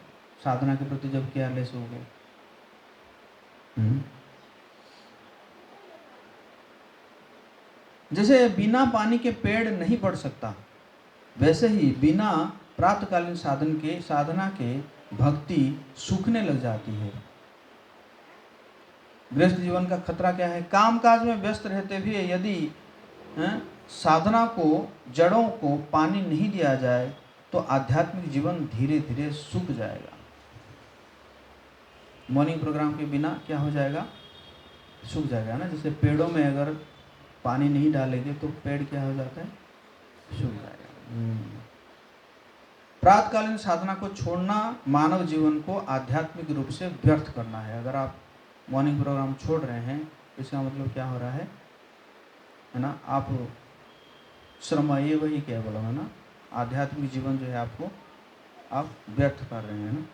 साधना के प्रति जब केयरलेस हो गए। जैसे बिना पानी के पेड़ नहीं बढ़ सकता, वैसे ही बिना प्रातःकालीन साधना के भक्ति सूखने लग जाती है। गृहस्थ जीवन का खतरा क्या है? कामकाज में व्यस्त रहते भी यदि साधना को, जड़ों को पानी नहीं दिया जाए तो आध्यात्मिक जीवन धीरे धीरे सूख जाएगा। मॉर्निंग प्रोग्राम के बिना क्या हो जाएगा? सूख जाएगा ना। जैसे पेड़ों में अगर पानी नहीं डालेंगे तो पेड़ क्या हो जाता है? सूख जाएगा। प्रातःकालीन साधना को छोड़ना मानव जीवन को आध्यात्मिक रूप से व्यर्थ करना है। अगर आप मॉर्निंग प्रोग्राम छोड़ रहे हैं इसका मतलब क्या हो रहा है ना, आप श्रम ये वही केवल है ना, आध्यात्मिक जीवन जो है आपको आप व्यर्थ कर रहे हैं ना।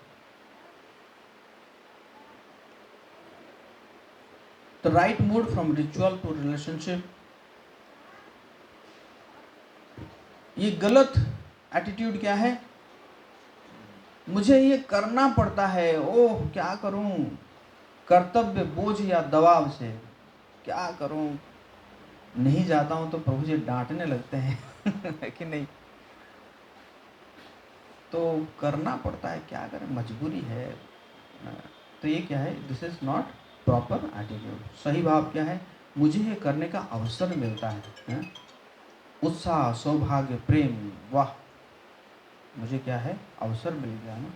The right mood from ritual to relationship, ये गलत एटीट्यूड क्या है? मुझे ये करना पड़ता है, ओह क्या करूं, कर्तव्य बोझ या दबाव से क्या करूं, नहीं जाता हूं तो प्रभु जी डांटने लगते हैं है कि नहीं? तो करना पड़ता है, क्या करें, मजबूरी है। तो ये क्या है? This is not proper attitude. सही भाव क्या है? मुझे ये करने का अवसर मिलता है, उत्साह, सौभाग्य, प्रेम, वाह, मुझे क्या है? अवसर मिल गया ना।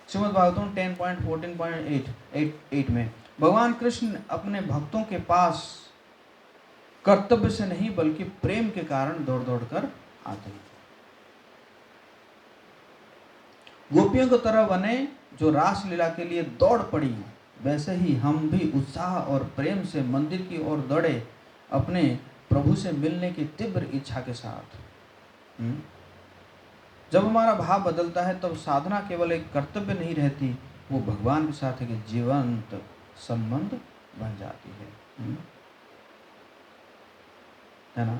श्रीमद् भागवतम 10.14.8 में भगवान कृष्ण अपने भक्तों के पास कर्तव्य से नहीं बल्कि प्रेम के कारण दौड़ दौड़ कर आते हैं। गोपियों की तरह बने जो रास लीला के लिए दौड़ पड़ी, वैसे ही हम भी उत्साह और प्रेम से मंदिर की ओर दौड़े, अपने प्रभु से मिलने की तीव्र इच्छा के साथ। जब हमारा भाव बदलता है तब साधना केवल एक कर्तव्य नहीं रहती, वो भगवान के साथ एक जीवंत संबंध बन जाती है ना।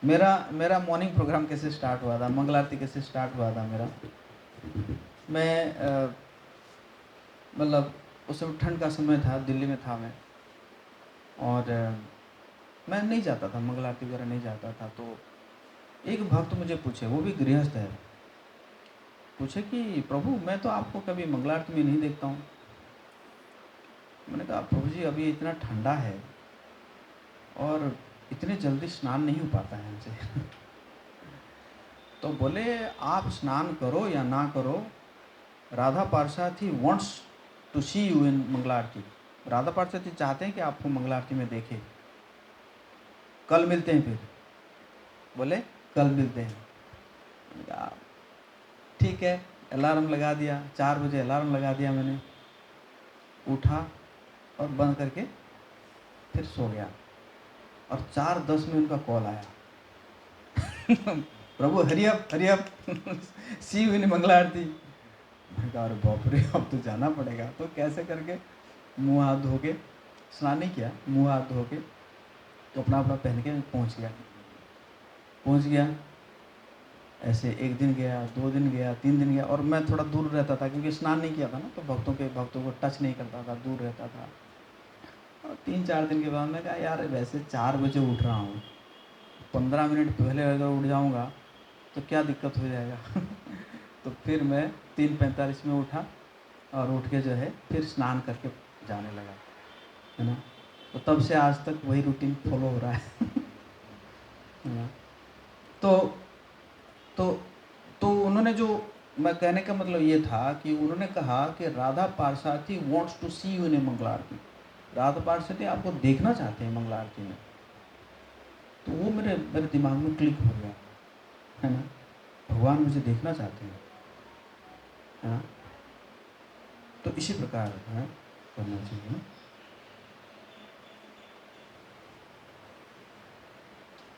मेरा मॉर्निंग प्रोग्राम कैसे स्टार्ट हुआ था, मंगल आरती कैसे स्टार्ट हुआ था मेरा? मैं मतलब उस समय ठंड का समय था, दिल्ली में था मैं, और मैं नहीं जाता था, मंगल आरती वगैरह नहीं जाता था। तो एक भक्त मुझे पूछे, वो भी गृहस्थ है, पूछे कि प्रभु मैं तो आपको कभी मंगल आरती में नहीं देखता हूँ। मैंने कहा प्रभु जी अभी इतना ठंडा है और इतने जल्दी स्नान नहीं हो पाता है हमसे तो बोले आप स्नान करो या ना करो, Radha Parshad wants to see you in Mangal Aarti. Radha Parshad चाहते हैं कि आपको मंगल आरती में देखें। कल मिलते हैं। फिर बोले कल मिलते हैं। ठीक है, अलार्म लगा दिया, 4 बजे अलार्म लगा दिया मैंने, उठा और बंद करके फिर सो गया। और 4:10 में उनका कॉल आया प्रभु hurry up C you in Mangal आरती। मैंने कहा अरे बाप रे, अब तो जाना पड़ेगा। तो कैसे करके मुंह हाथ धो के, स्नान नहीं किया, मुंह हाथ धो के कपड़ा पहन के पहुंच गया। ऐसे 1 दिन गया, 2 दिन गया, 3 दिन गया, और मैं थोड़ा दूर रहता था क्योंकि स्नान नहीं किया था ना, तो भक्तों को टच नहीं करता था, दूर रहता था। और 3-4 दिन के बाद मैं कहा यार वैसे 4 बजे उठ रहा हूँ, 15 मिनट पहले अगर उठ जाऊँगा तो क्या दिक्कत हो जाएगा। तो फिर मैं 3:45 में उठा और उठ के जो है फिर स्नान करके जाने लगा, है ना। तो तब से आज तक वही रूटीन फॉलो हो रहा है। है ना। तो तो तो उन्होंने जो, मैं कहने का मतलब ये था कि उन्होंने कहा कि Radha Parsharthi wants to see you in Mangala Aarti. Radha Parsharthi आपको देखना चाहते हैं मंगला आरती में। तो वो मेरे मेरे दिमाग में क्लिक हो गया, है ना। भगवान मुझे देखना चाहते हैं, है ना। तो इसी प्रकार है करना चाहिए ना।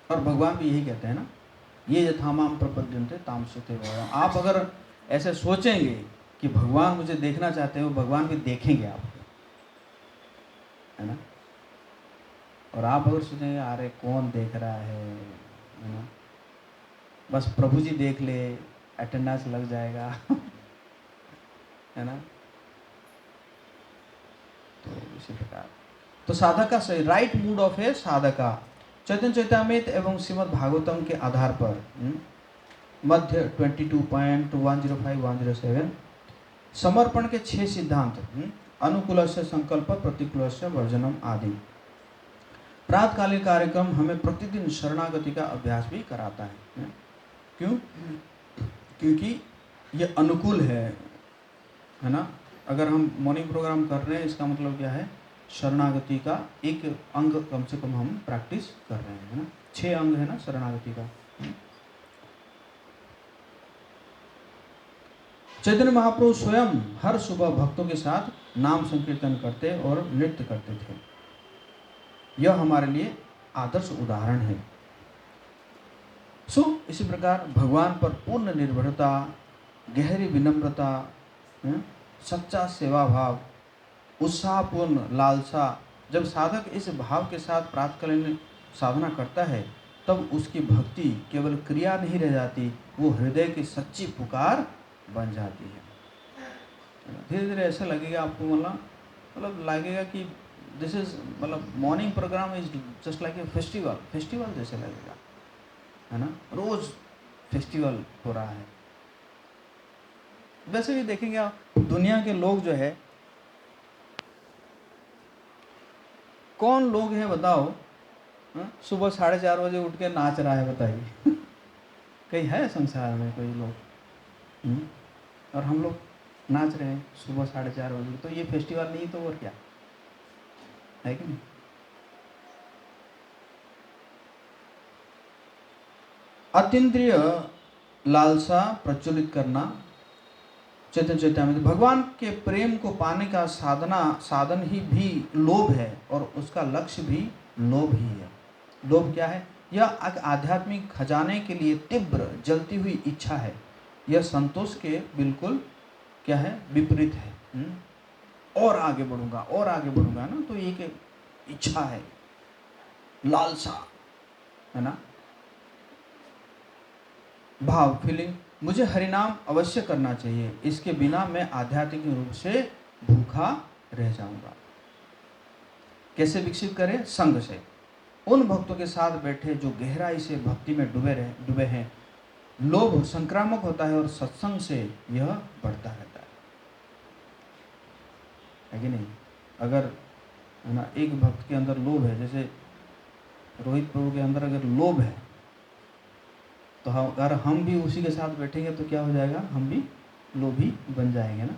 और भगवान भी यही कहते हैं ना, ये यथामाम प्रपद्यन्ते ताम सुते भगवान। आप अगर ऐसे सोचेंगे कि भगवान मुझे देखना चाहते हैं, वो भगवान भी देखेंगे आपको, है ना। और आप अगर सोचेंगे अरे कौन देख रहा है ना, बस प्रभु जी देख ले, अटेंडेंस लग जाएगा। है ना। तो इसी प्रकार तो साधक का सही राइट मूड ऑफ है साधका चैतन्य चैतामृत एवं श्रीमद् भागवतम के आधार पर मध्य 22.105-107 समर्पण के 6 सिद्धांत, अनुकूलस्य संकल्प, प्रतिकूलस्य वर्जनम आदि। प्रातःकालीन कार्यक्रम हमें प्रतिदिन शरणागति का अभ्यास भी कराता है। क्यों? क्योंकि ये अनुकूल है ना। अगर हम मॉर्निंग प्रोग्राम कर रहे हैं, इसका मतलब क्या है, शरणागति का एक अंग कम से कम हम प्रैक्टिस कर रहे हैं, है ना। 6 अंग है ना शरणागति का। चैतन्य महाप्रभु स्वयं हर सुबह भक्तों के साथ नाम संकीर्तन करते और नृत्य करते थे। यह हमारे लिए आदर्श उदाहरण है। इसी प्रकार भगवान पर पूर्ण निर्भरता, गहरी विनम्रता, सच्चा सेवा भाव, उत्साहपूर्ण लालसा, जब साधक इस भाव के साथ प्रातःकालीन साधना करता है तब उसकी भक्ति केवल क्रिया नहीं रह जाती, वो हृदय की सच्ची पुकार बन जाती है। धीरे धीरे ऐसा लगेगा आपको, मतलब लगेगा कि दिस इज मतलब morning program is just like a festival जैसे लगेगा, है ना। रोज फेस्टिवल हो रहा है। वैसे भी देखेंगे आप, दुनिया के लोग जो है, कौन लोग हैं बताओ, सुबह 4:30 बजे उठ के नाच रहा है, बताइए। कहीं है संसार में कोई लोग? और हम लोग नाच रहे हैं सुबह 4:30 बजे, तो ये फेस्टिवल नहीं तो और क्या है कि नहीं। अतीन्द्रिय लालसा प्रज्वलित करना, चैतन्य चैतामृत भगवान के प्रेम को पाने का साधन ही भी लोभ है और उसका लक्ष्य भी लोभ ही है। लोभ क्या है? यह आध्यात्मिक खजाने के लिए तीव्र जलती हुई इच्छा है। यह संतोष के बिल्कुल क्या है, विपरीत है। और आगे बढ़ूंगा ना, तो ये इच्छा है, लालसा, है ना। भाव, फीलिंग, मुझे हरिनाम अवश्य करना चाहिए, इसके बिना मैं आध्यात्मिक रूप से भूखा रह जाऊंगा। कैसे विकसित करें? संग से, उन भक्तों के साथ बैठे जो गहराई से भक्ति में डूबे हैं। लोभ संक्रामक होता है और सत्संग से यह बढ़ता रहता है कि नहीं। अगर है ना एक भक्त के अंदर लोभ है, जैसे रोहित प्रभु के अंदर अगर लोभ है, तो अगर हम भी उसी के साथ बैठेंगे तो क्या हो जाएगा, हम भी लोभी बन जाएंगे ना।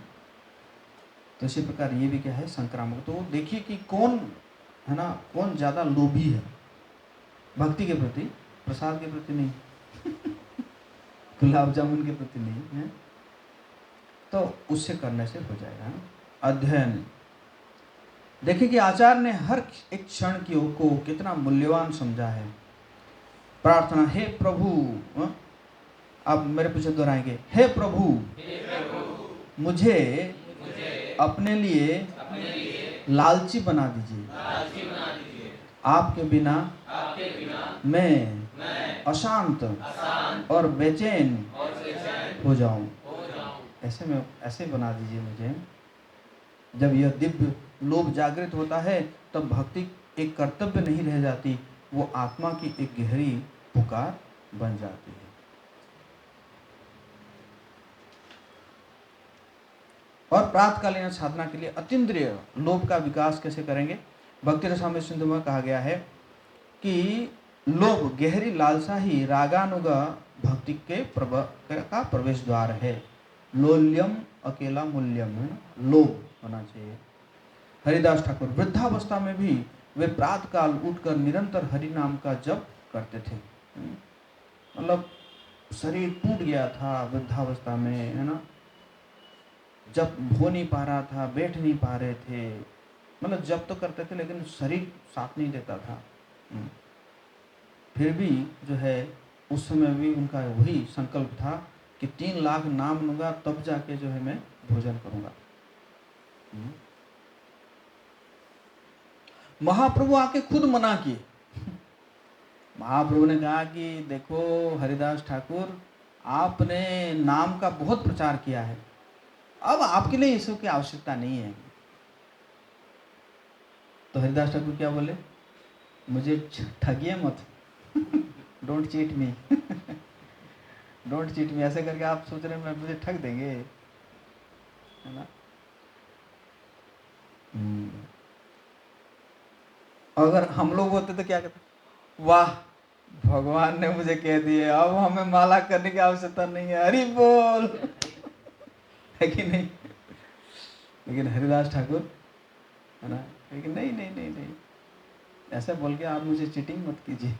तो इसी प्रकार ये भी क्या है, संक्रामक। तो देखिए कि कौन है ना, कौन ज़्यादा लोभी है भक्ति के प्रति, प्रसाद के प्रति नहीं। गुलाब जामुन के प्रति नहीं है, तो उससे करने से हो जाएगा ना। अध्ययन, देखिए कि आचार्य ने हर एक क्षण को कितना मूल्यवान समझा है। प्रार्थना, हे प्रभु, आप मेरे पीछे दोहराएंगे, हे प्रभु, मुझे अपने लिए लालची बना दीजिए। आपके बिना मैं अशांत और बेचैन हो जाऊं। ऐसे बना दीजिए मुझे। जब यह दिव्य लोभ जागृत होता है तब भक्ति एक कर्तव्य नहीं रह जाती, वो आत्मा की एक गहरी पुकार बन जाती है। और प्रातःकालीन साधना के लिए अतीन्द्रिय लोभ का विकास कैसे करेंगे? भक्ति रसामृत सिंधु में कहा गया है कि लोभ गहरी लालसा ही रागानुग भक्ति के का प्रवेश द्वार है। लोल्यम अकेला मूल्यम है ना, लोभ होना चाहिए। हरिदास ठाकुर वृद्धावस्था में भी वे प्रातःकाल उठकर निरंतर हरि नाम का जप करते थे। मतलब शरीर टूट गया था वृद्धावस्था में, है ना, जब हो नहीं पा रहा था, बैठ नहीं पा रहे थे, मतलब जब तो करते थे लेकिन शरीर साथ नहीं देता था। फिर भी जो है उस समय भी उनका वही संकल्प था कि 3 लाख नाम लूंगा तब जाके जो है मैं भोजन करूंगा। महाप्रभु आके खुद मना किए। महाप्रभु ने कहा कि देखो हरिदास ठाकुर, आपने नाम का बहुत प्रचार किया है, अब आपके लिए इसकी की आवश्यकता नहीं है। तो हरिदास ठाकुर क्या बोले? मुझे ठगिए मत, don't cheat me, don't cheat मी। ऐसे करके आप सोच रहे हैं मुझे ठग देंगे, है ना? अगर हम लोग होते तो क्या कहते? वाह, भगवान ने मुझे कह दिए, अब हमें माला करने की आवश्यकता नहीं है, हरि बोल। है कि नहीं? लेकिन हरिदास ठाकुर, है ना, लेकिन नहीं नहीं नहीं नहीं, ऐसे बोल के आप मुझे चीटिंग मत कीजिए।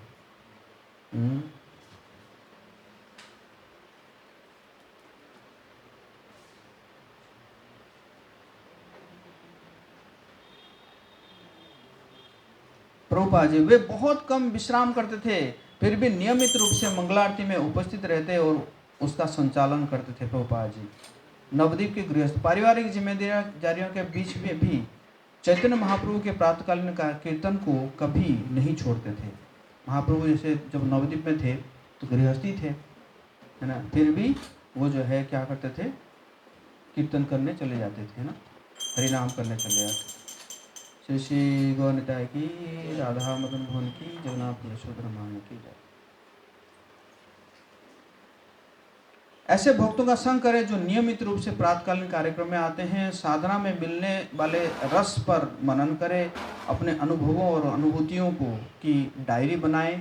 प्रभुपाद जी वे बहुत कम विश्राम करते थे, फिर भी नियमित रूप से मंगलारती में उपस्थित रहते और उसका संचालन करते थे। प्रभुपाद जी नवद्वीप के गृहस्थ पारिवारिक जिम्मेदारियों के बीच में भी चैतन्य महाप्रभु के प्रातःकालीन कीर्तन को कभी नहीं छोड़ते थे। महाप्रभु जैसे जब नवद्वीप में थे तो गृहस्थी थे, है ना, फिर भी वो जो है क्या करते थे? कीर्तन करने चले जाते थे ना, हरिनाम करने चले जाते। श्री श्री गौनिताय की, राधा मदन मोहन की, जगन्नाथ यशोधरा माँ की जय। ऐसे भक्तों का संग करें जो नियमित रूप से प्रातःकालीन कार्यक्रम में आते हैं, साधना में मिलने वाले रस पर मनन करें, अपने अनुभवों और अनुभूतियों को की डायरी बनाएं।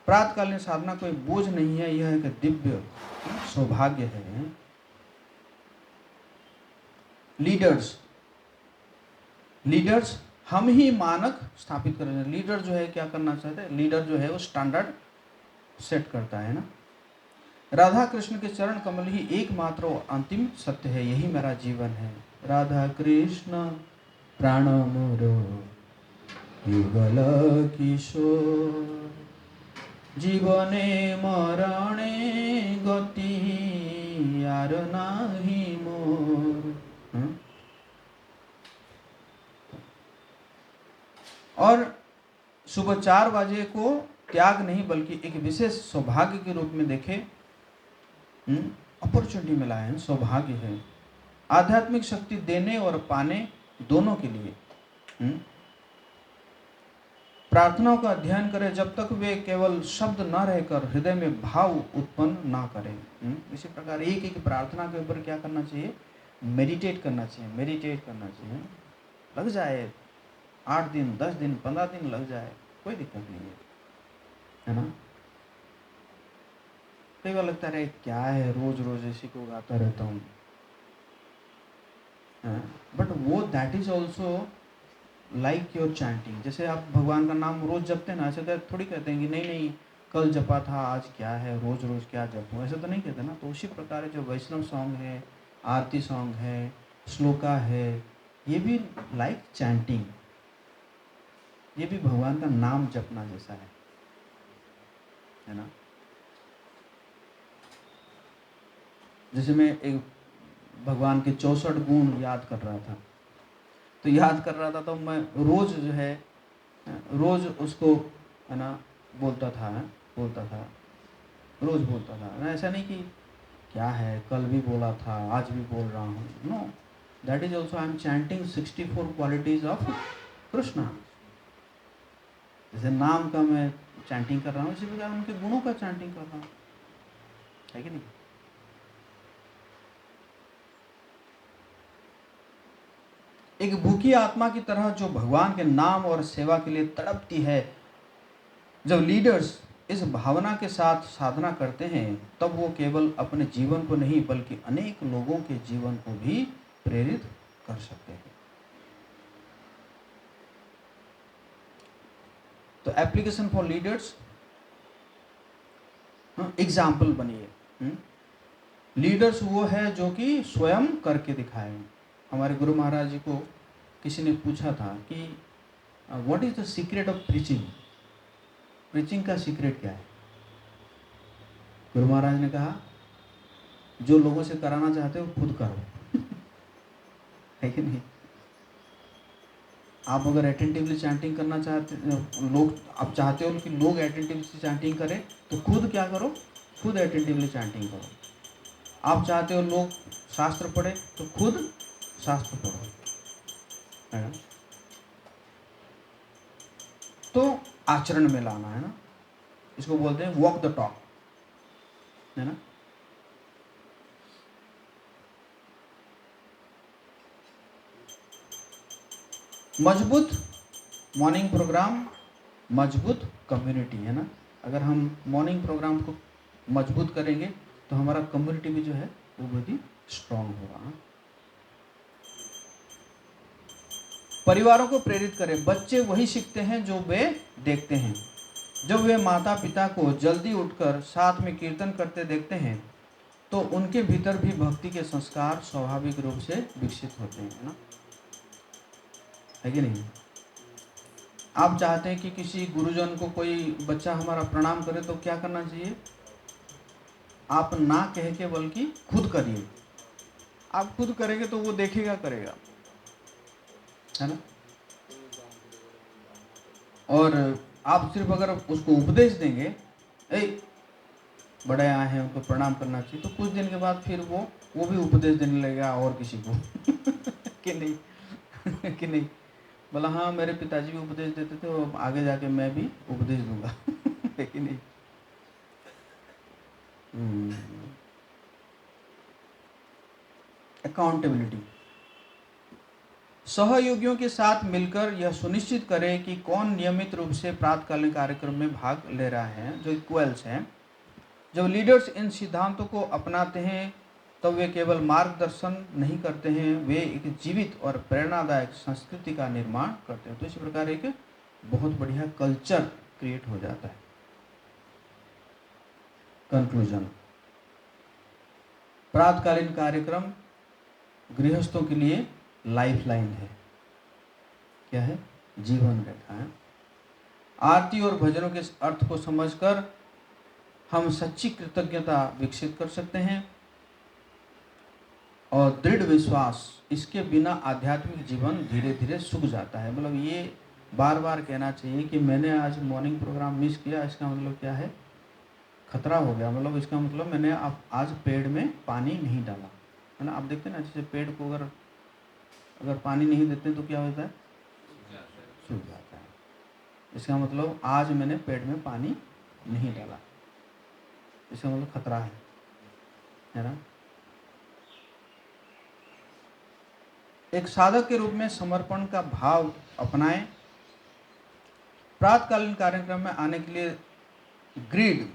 प्रातःकालीन साधना कोई बोझ नहीं है, यह एक दिव्य सौभाग्य है। लीडर्स हम ही मानक स्थापित करेंगे। लीडर जो है क्या करना चाहते हैं? लीडर जो है वो स्टैंडर्ड सेट करता है ना। राधा कृष्ण के चरण कमल ही एकमात्र अंतिम सत्य है, यही मेरा जीवन है। राधा कृष्ण प्राण मोरो युगल किशोर, जीवने मरणे गति यार नाही मोर। और सुबह 4 बजे को त्याग नहीं बल्कि एक विशेष सौभाग्य के रूप में देखें। अपॉर्चुनिटी मिला है, सौभाग्य है, आध्यात्मिक शक्ति देने और पाने दोनों के लिए। प्रार्थनाओं का अध्ययन करें जब तक वे केवल शब्द न रहकर हृदय में भाव उत्पन्न ना करें। इसी प्रकार एक एक प्रार्थना के ऊपर क्या करना चाहिए? मेडिटेट करना चाहिए, मेडिटेट करना चाहिए। लग जाए 8 दिन 10 दिन 15 दिन लग जाए, कोई दिक्कत नहीं है ना। कई बार लगता है क्या है रोज रोज इसी को गाता रहता हूँ, बट वो that is also like your chanting. जैसे आप भगवान का नाम रोज जपते हैं ना, ऐसे थोड़ी कहते हैं कि नहीं नहीं कल जपा था आज क्या है रोज रोज क्या जपूँ, ऐसा तो नहीं कहते ना। तो उसी प्रकार जो वैष्णव सॉन्ग है, आरती सॉन्ग है, श्लोका है, ये भी लाइक चैंटिंग, ये भी भगवान का नाम जपना जैसा है ना। जैसे मैं एक भगवान के 64 गुण याद कर रहा था, तो मैं रोज जो है रोज उसको है ना बोलता था रोज बोलता था। ऐसा नहीं कि क्या है कल भी बोला था आज भी बोल रहा हूँ, no, that is also I am chanting 64 qualities of Krishna. जैसे नाम का मैं चैंटिंग कर रहा हूँ, इसी प्रकार उनके गुणों का चैंटिंग कर रहा हूँ, है कि नहीं? एक भूखी आत्मा की तरह जो भगवान के नाम और सेवा के लिए तड़पती है, जब लीडर्स इस भावना के साथ साधना करते हैं तब वो केवल अपने जीवन को नहीं बल्कि अनेक लोगों के जीवन को भी प्रेरित कर सकते हैं। तो एप्लीकेशन फॉर लीडर्स, एग्जाम्पल बनिए। लीडर्स वो है जो कि स्वयं करके दिखाए। हमारे गुरु महाराज जी को किसी ने पूछा था कि what is the secret of preaching, preaching का सीक्रेट क्या है? गुरु महाराज ने कहा, जो लोगों से कराना चाहते हो खुद करो। है कि नहीं? आप अगर अटेंटिवली चैंटिंग करना चाहते, लोग आप चाहते हो कि लोग अटेंटिवली चैंटिंग करें, तो खुद क्या करो, खुद अटेंटिवली चैंटिंग करो। आप चाहते हो लोग शास्त्र पढ़े, तो खुद शास्त्र पढ़ो, है ना? तो आचरण में लाना है ना, इसको बोलते हैं वॉक द टॉक, है ना? मजबूत मॉर्निंग प्रोग्राम, मजबूत कम्युनिटी, है ना? अगर हम मॉर्निंग प्रोग्राम को मजबूत करेंगे तो हमारा कम्युनिटी भी जो है वो बहुत ही स्ट्रांग होगा। परिवारों को प्रेरित करें। बच्चे वही सीखते हैं जो वे देखते हैं। जब वे माता पिता को जल्दी उठकर साथ में कीर्तन करते देखते हैं तो उनके भीतर भी भक्ति के संस्कार स्वाभाविक रूप से विकसित होते हैं, ना? है कि नहीं? आप चाहते हैं कि किसी गुरुजन को कोई बच्चा हमारा प्रणाम करे तो क्या करना चाहिए? आप ना कह के बल्कि खुद करिए। आप खुद करेंगे तो वो देखेगा करेगा, है ना? और आप सिर्फ अगर उसको उपदेश देंगे, ए बड़े आए हैं उनको प्रणाम करना चाहिए, तो कुछ दिन के बाद फिर वो भी उपदेश देने लगेगा और किसी को। कि नहीं? कि नहीं? बोला हाँ मेरे पिताजी भी उपदेश देते थे, और आगे जाके मैं भी उपदेश दूंगा। है कि नहीं? अकाउंटेबिलिटी। सहयोगियों के साथ मिलकर यह सुनिश्चित करें कि कौन नियमित रूप से प्रातःकालीन कार्यक्रम में भाग ले रहा है, जो इक्वल्स हैं। जब लीडर्स इन सिद्धांतों को अपनाते हैं तब वे केवल मार्गदर्शन नहीं करते हैं, वे एक जीवित और प्रेरणादायक संस्कृति का निर्माण करते हैं। तो इस प्रकार एक बहुत बढ़िया कल्चर क्रिएट हो जाता है। कंक्लूजन, प्रातःकालीन कार्यक्रम गृहस्थों के लिए लाइफलाइन है। क्या है? जीवन रेखा है। आरती और भजनों के अर्थ को समझकर हम सच्ची कृतज्ञता विकसित कर सकते हैं और दृढ़ विश्वास, इसके बिना आध्यात्मिक जीवन धीरे धीरे सूख जाता है। मतलब ये बार बार कहना चाहिए कि मैंने आज मॉर्निंग प्रोग्राम मिस किया, इसका मतलब क्या है? खतरा हो गया। मतलब इसका मतलब मैंने आज पेड़ में पानी नहीं डाला, है ना? आप देखते हैं ना, जैसे पेड़ को अगर पानी नहीं देते तो क्या होता है? सूख जाता है। इसका मतलब आज मैंने पेड़ में पानी नहीं डाला, इसका मतलब खतरा है ना? एक साधक के रूप में समर्पण का भाव अपनाएं। प्रातःकालीन कार्यक्रम में आने के लिए ग्रीड,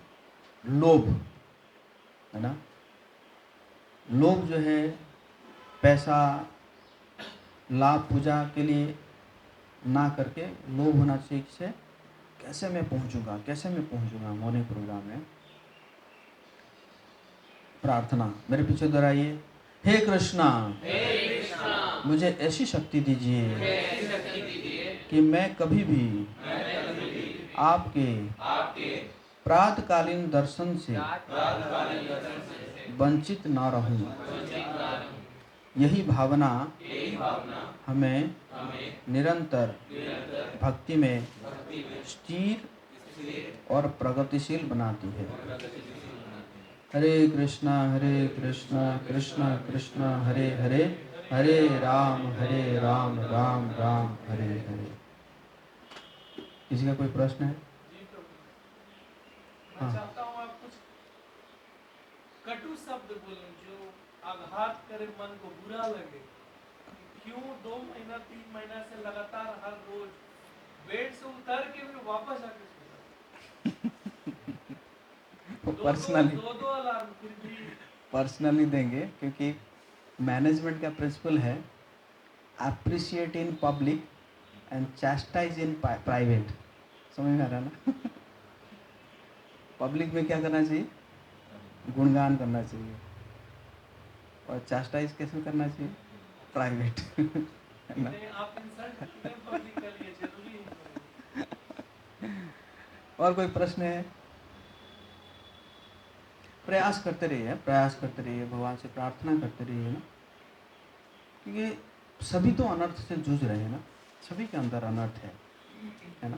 लोभ, है ना? लोभ जो है पैसा, लाभ, पूजा के लिए ना करके लोभ होना चाहिए से कैसे मैं पहुंचूंगा मॉर्निंग प्रोग्राम में। प्रार्थना मेरे पीछे दोहराइए। हे कृष्णा, मुझे ऐसी शक्ति दीजिए कि मैं कभी भी आपके प्रातःकालीन दर्शन से वंचित न रहूं। यही भावना हमें निरंतर भक्ति में स्थिर और प्रगतिशील बनाती है। हरे कृष्णा कृष्णा कृष्णा हरे हरे, हरे राम राम राम हरे हरे। किसी का कोई प्रश्न है? जी प्रभु, हाँ। मैं चाहता हूँ आप कुछ कटु शब्द बोलें जो आघात करे, मन को बुरा लगे। क्यों 2 महीना 3 महीना से लगातार हर रोज बेड से उतर के भी वापस आके सोता, दो अलार्म फिर भी पर्सनली देंगे, क्योंकि मैनेजमेंट का प्रिंसिपल है appreciate in public and चैस्टाइज in private. समझ में आ रहा है ना? पब्लिक में क्या करना चाहिए? गुणगान करना चाहिए। और चैस्टाइज कैसे करना चाहिए? प्राइवेट। है ना? नहीं, आप इंसल्ट कितने पब्लिक के लिए जरूरी है। और कोई प्रश्न है? प्रयास करते रहिए, प्रयास करते रहिए, भगवान से प्रार्थना करते रहिए ना, क्योंकि सभी तो अनर्थ से जूझ रहे हैं ना, सभी के अंदर अनर्थ है ना,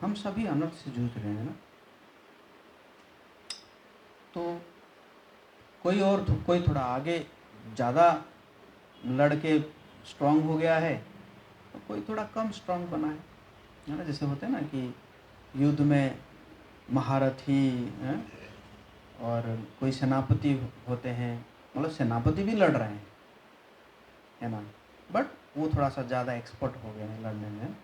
हम सभी अनर्थ से जूझ रहे हैं ना। तो कोई थोड़ा आगे ज़्यादा लड़के स्ट्रांग हो गया है, तो कोई थोड़ा कम स्ट्रांग बना है ना। जैसे होते हैं ना कि युद्ध में महारथी हैं और कोई सेनापति होते हैं, मतलब सेनापति भी लड़ रहे हैं, है ना, बट वो थोड़ा सा ज़्यादा एक्सपर्ट हो गए हैं लड़ने में।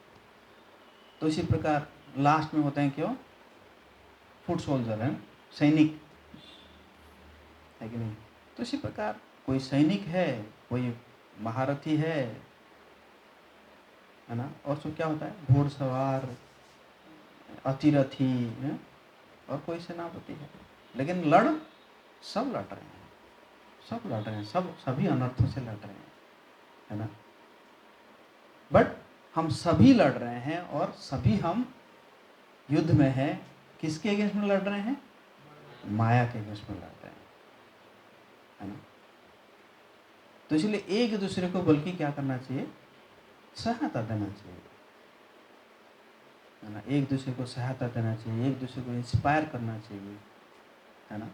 तो इसी प्रकार लास्ट में होते हैं क्यों? फुट सोल्जर हैं, सैनिक है कि नहीं? तो इसी प्रकार कोई सैनिक है, कोई महारथी है ना, और सब क्या होता है? घोड़सवार, अतिरथी है, और कोई सेनापति है। लेकिन सब लड़ रहे हैं, सब लड़ रहे हैं, सभी अनर्थों से लड़ रहे हैं, है ना। बट हम सभी लड़ रहे हैं और सभी हम युद्ध में हैं। किसके अगेंस्ट में लड़ रहे हैं? माया के अगेंस्ट में लड़ रहे हैं, है ना। तो इसलिए एक दूसरे को बल्कि क्या करना चाहिए? सहायता देना चाहिए, है ना। एक दूसरे को सहायता देना चाहिए, एक दूसरे को इंस्पायर करना चाहिए, है ना,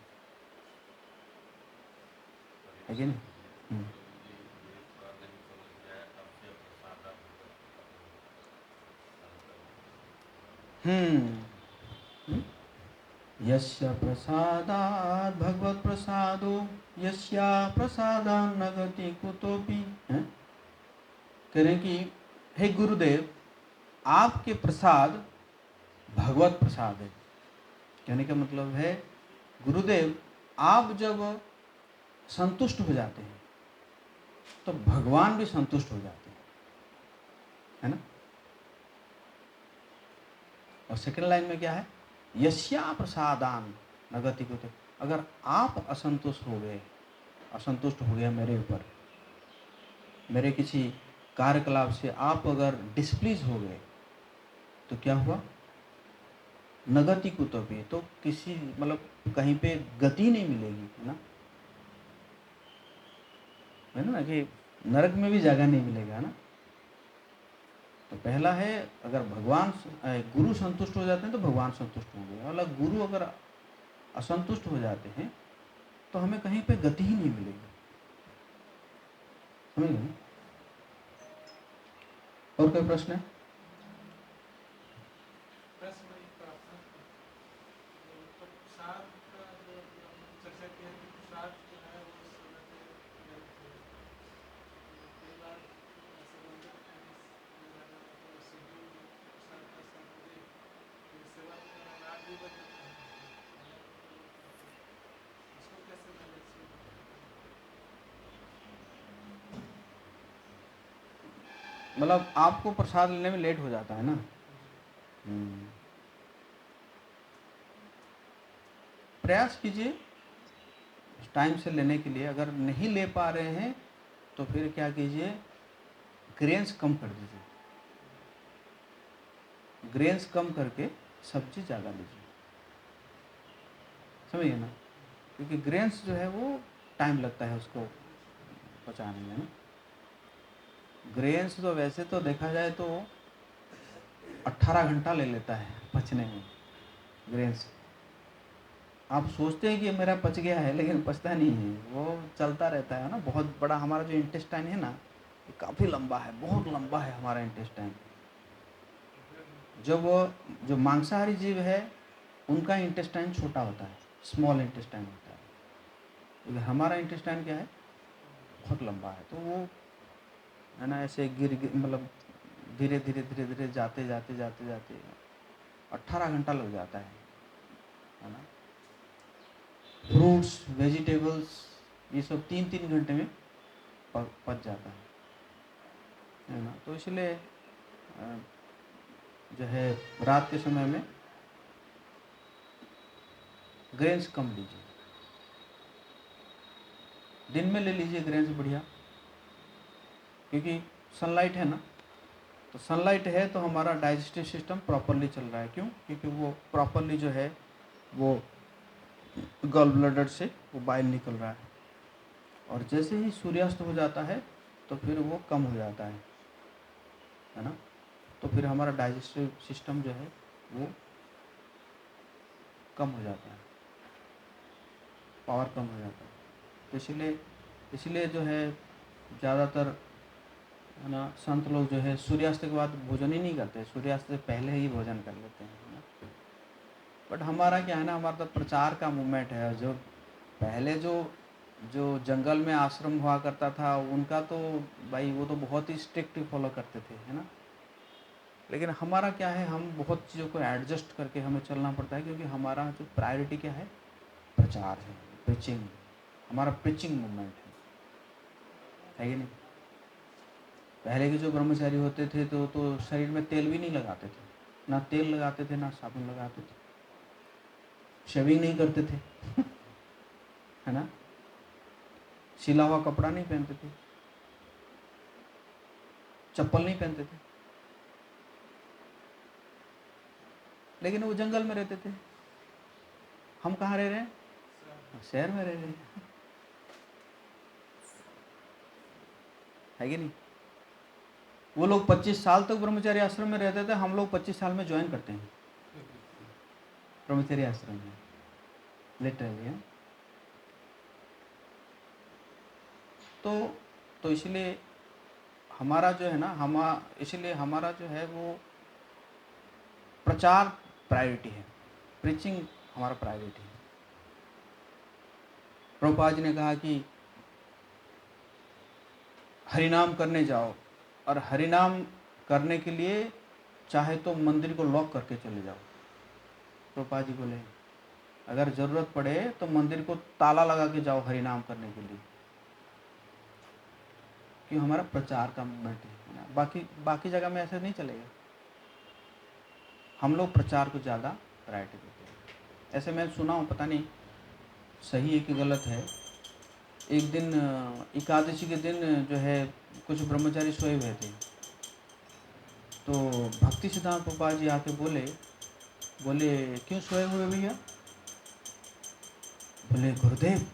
है कि नहीं? यस्य प्रसादात् भगवत प्रसादो यस्या प्रसादान् न गति कुतोपि। कह रहे हैं कि हे गुरुदेव, आपके प्रसाद भगवत प्रसाद है। कहने का मतलब है, गुरुदेव आप जब संतुष्ट हो जाते हैं तो भगवान भी संतुष्ट हो जाते हैं, है ना। और सेकंड लाइन में क्या है? यस्या प्रसादान न गति कुतोपि। अगर आप असंतुष्ट हो गया मेरे ऊपर, मेरे किसी कार्यकलाप से आप अगर डिस्प्लीज हो गए, तो क्या हुआ? नगति कुतोपि, तो किसी मतलब कहीं पे गति नहीं मिलेगी, है ना कि नरक में भी जगह नहीं मिलेगा ना। तो पहला है, अगर गुरु संतुष्ट हो जाते हैं तो भगवान संतुष्ट होंगे, और गुरु अगर असंतुष्ट हो जाते हैं तो हमें कहीं पे गति ही नहीं मिलेगी, समझ गए? और कोई प्रश्न है? मतलब आपको प्रसाद लेने में लेट हो जाता है ना। प्रयास कीजिए टाइम से लेने के लिए। अगर नहीं ले पा रहे हैं तो फिर क्या कीजिए? ग्रेन्स कम कर दीजिए, ग्रेन्स कम करके सब्जी ज़्यादा लीजिए, समझिए ना, क्योंकि ग्रेन्स जो है वो टाइम लगता है उसको पचाने में ना। ग्रेन्स तो वैसे तो देखा जाए तो 18 घंटा ले लेता है पचने में ग्रेन्स, आप सोचते हैं कि मेरा पच गया है, लेकिन पचता नहीं है, वो चलता रहता है ना। बहुत बड़ा हमारा जो इंटेस्टाइन है ना, ये काफ़ी लंबा है, बहुत लंबा है हमारा इंटेस्टाइन। जब जो मांसाहारी जीव है उनका इंटेस्टाइन छोटा होता है, स्मॉल इंटेस्टाइन होता है, लेकिन हमारा इंटेस्टाइन क्या है, बहुत लंबा है। तो वो है ना, ऐसे मतलब धीरे धीरे धीरे धीरे जाते जाते जाते जाते 18 घंटा लग जाता है ना। फ्रूट्स, वेजिटेबल्स, ये सब 3-3 घंटे में पच जाता है ना। तो इसलिए जो है रात के समय में ग्रेन्स कम लीजिए, दिन में ले लीजिए ग्रेन्स बढ़िया, क्योंकि सनलाइट है ना। तो सनलाइट है तो हमारा डाइजेस्टिव सिस्टम प्रॉपरली चल रहा है। क्यों? क्योंकि वो प्रॉपरली जो है वो गॉल ब्लैडर से वो बाइल निकल रहा है, और जैसे ही सूर्यास्त हो जाता है तो फिर वो कम हो जाता है ना। तो फिर हमारा डाइजेस्टिव सिस्टम जो है वो कम हो जाता है, पावर कम हो जाता है। तो इसलिए जो है ज़्यादातर है ना संत लोग जो है सूर्यास्त के बाद भोजन ही नहीं करते, सूर्यास्त से पहले ही भोजन कर लेते हैं ना। बट हमारा क्या है ना, हमारा तो प्रचार का मूवमेंट है। जो पहले जो जंगल में आश्रम हुआ करता था उनका तो भाई वो तो बहुत ही स्ट्रिक्ट फॉलो करते थे, है ना। लेकिन हमारा क्या है, हम बहुत चीज़ों को एडजस्ट करके हमें चलना पड़ता है, क्योंकि हमारा जो प्रायोरिटी क्या है, प्रचार है, प्रीचिंग। हमारा प्रीचिंग मूवमेंट है कि नहीं। पहले के जो ब्रह्मचारी होते थे तो शरीर में तेल भी नहीं लगाते थे, ना तेल लगाते थे ना साबुन लगाते थे, शेविंग नहीं करते थे है ना, सिला हुआ कपड़ा नहीं पहनते थे, चप्पल नहीं पहनते थे। लेकिन वो जंगल में रहते थे, हम कहाँ रह रहे हैं, शहर में रह रहे हैं, है कि नहीं। वो लोग 25 साल तक ब्रह्मचारी आश्रम में रहते थे, हम लोग 25 साल में ज्वाइन करते हैं ब्रह्मचारी आश्रम में, लिटरली है। तो इसलिए हमारा जो है ना, इसलिए हमारा जो है वो प्रचार प्रायोरिटी है, प्रीचिंग हमारा प्रायोरिटी है। प्रभुपाद जी ने कहा कि हरिनाम करने जाओ, और हरिनाम करने के लिए चाहे तो मंदिर को लॉक करके चले जाओ। प्रभुपाद जी बोले अगर ज़रूरत पड़े तो मंदिर को ताला लगा के जाओ हरिनाम करने के लिए, क्यों, हमारा प्रचार का मूवमेंट है ना। बाकी जगह में ऐसा नहीं चलेगा, हम लोग प्रचार को ज़्यादा प्रायोरिटी देते हैं। ऐसे मैं सुना हूँ, पता नहीं सही है कि गलत है, एक दिन एकादशी के दिन जो है कुछ ब्रह्मचारी सोए हुए थे, तो भक्ति सिद्धांत प्रभुपाद जी आके बोले क्यों सोए हुए भैया। बोले गुरुदेव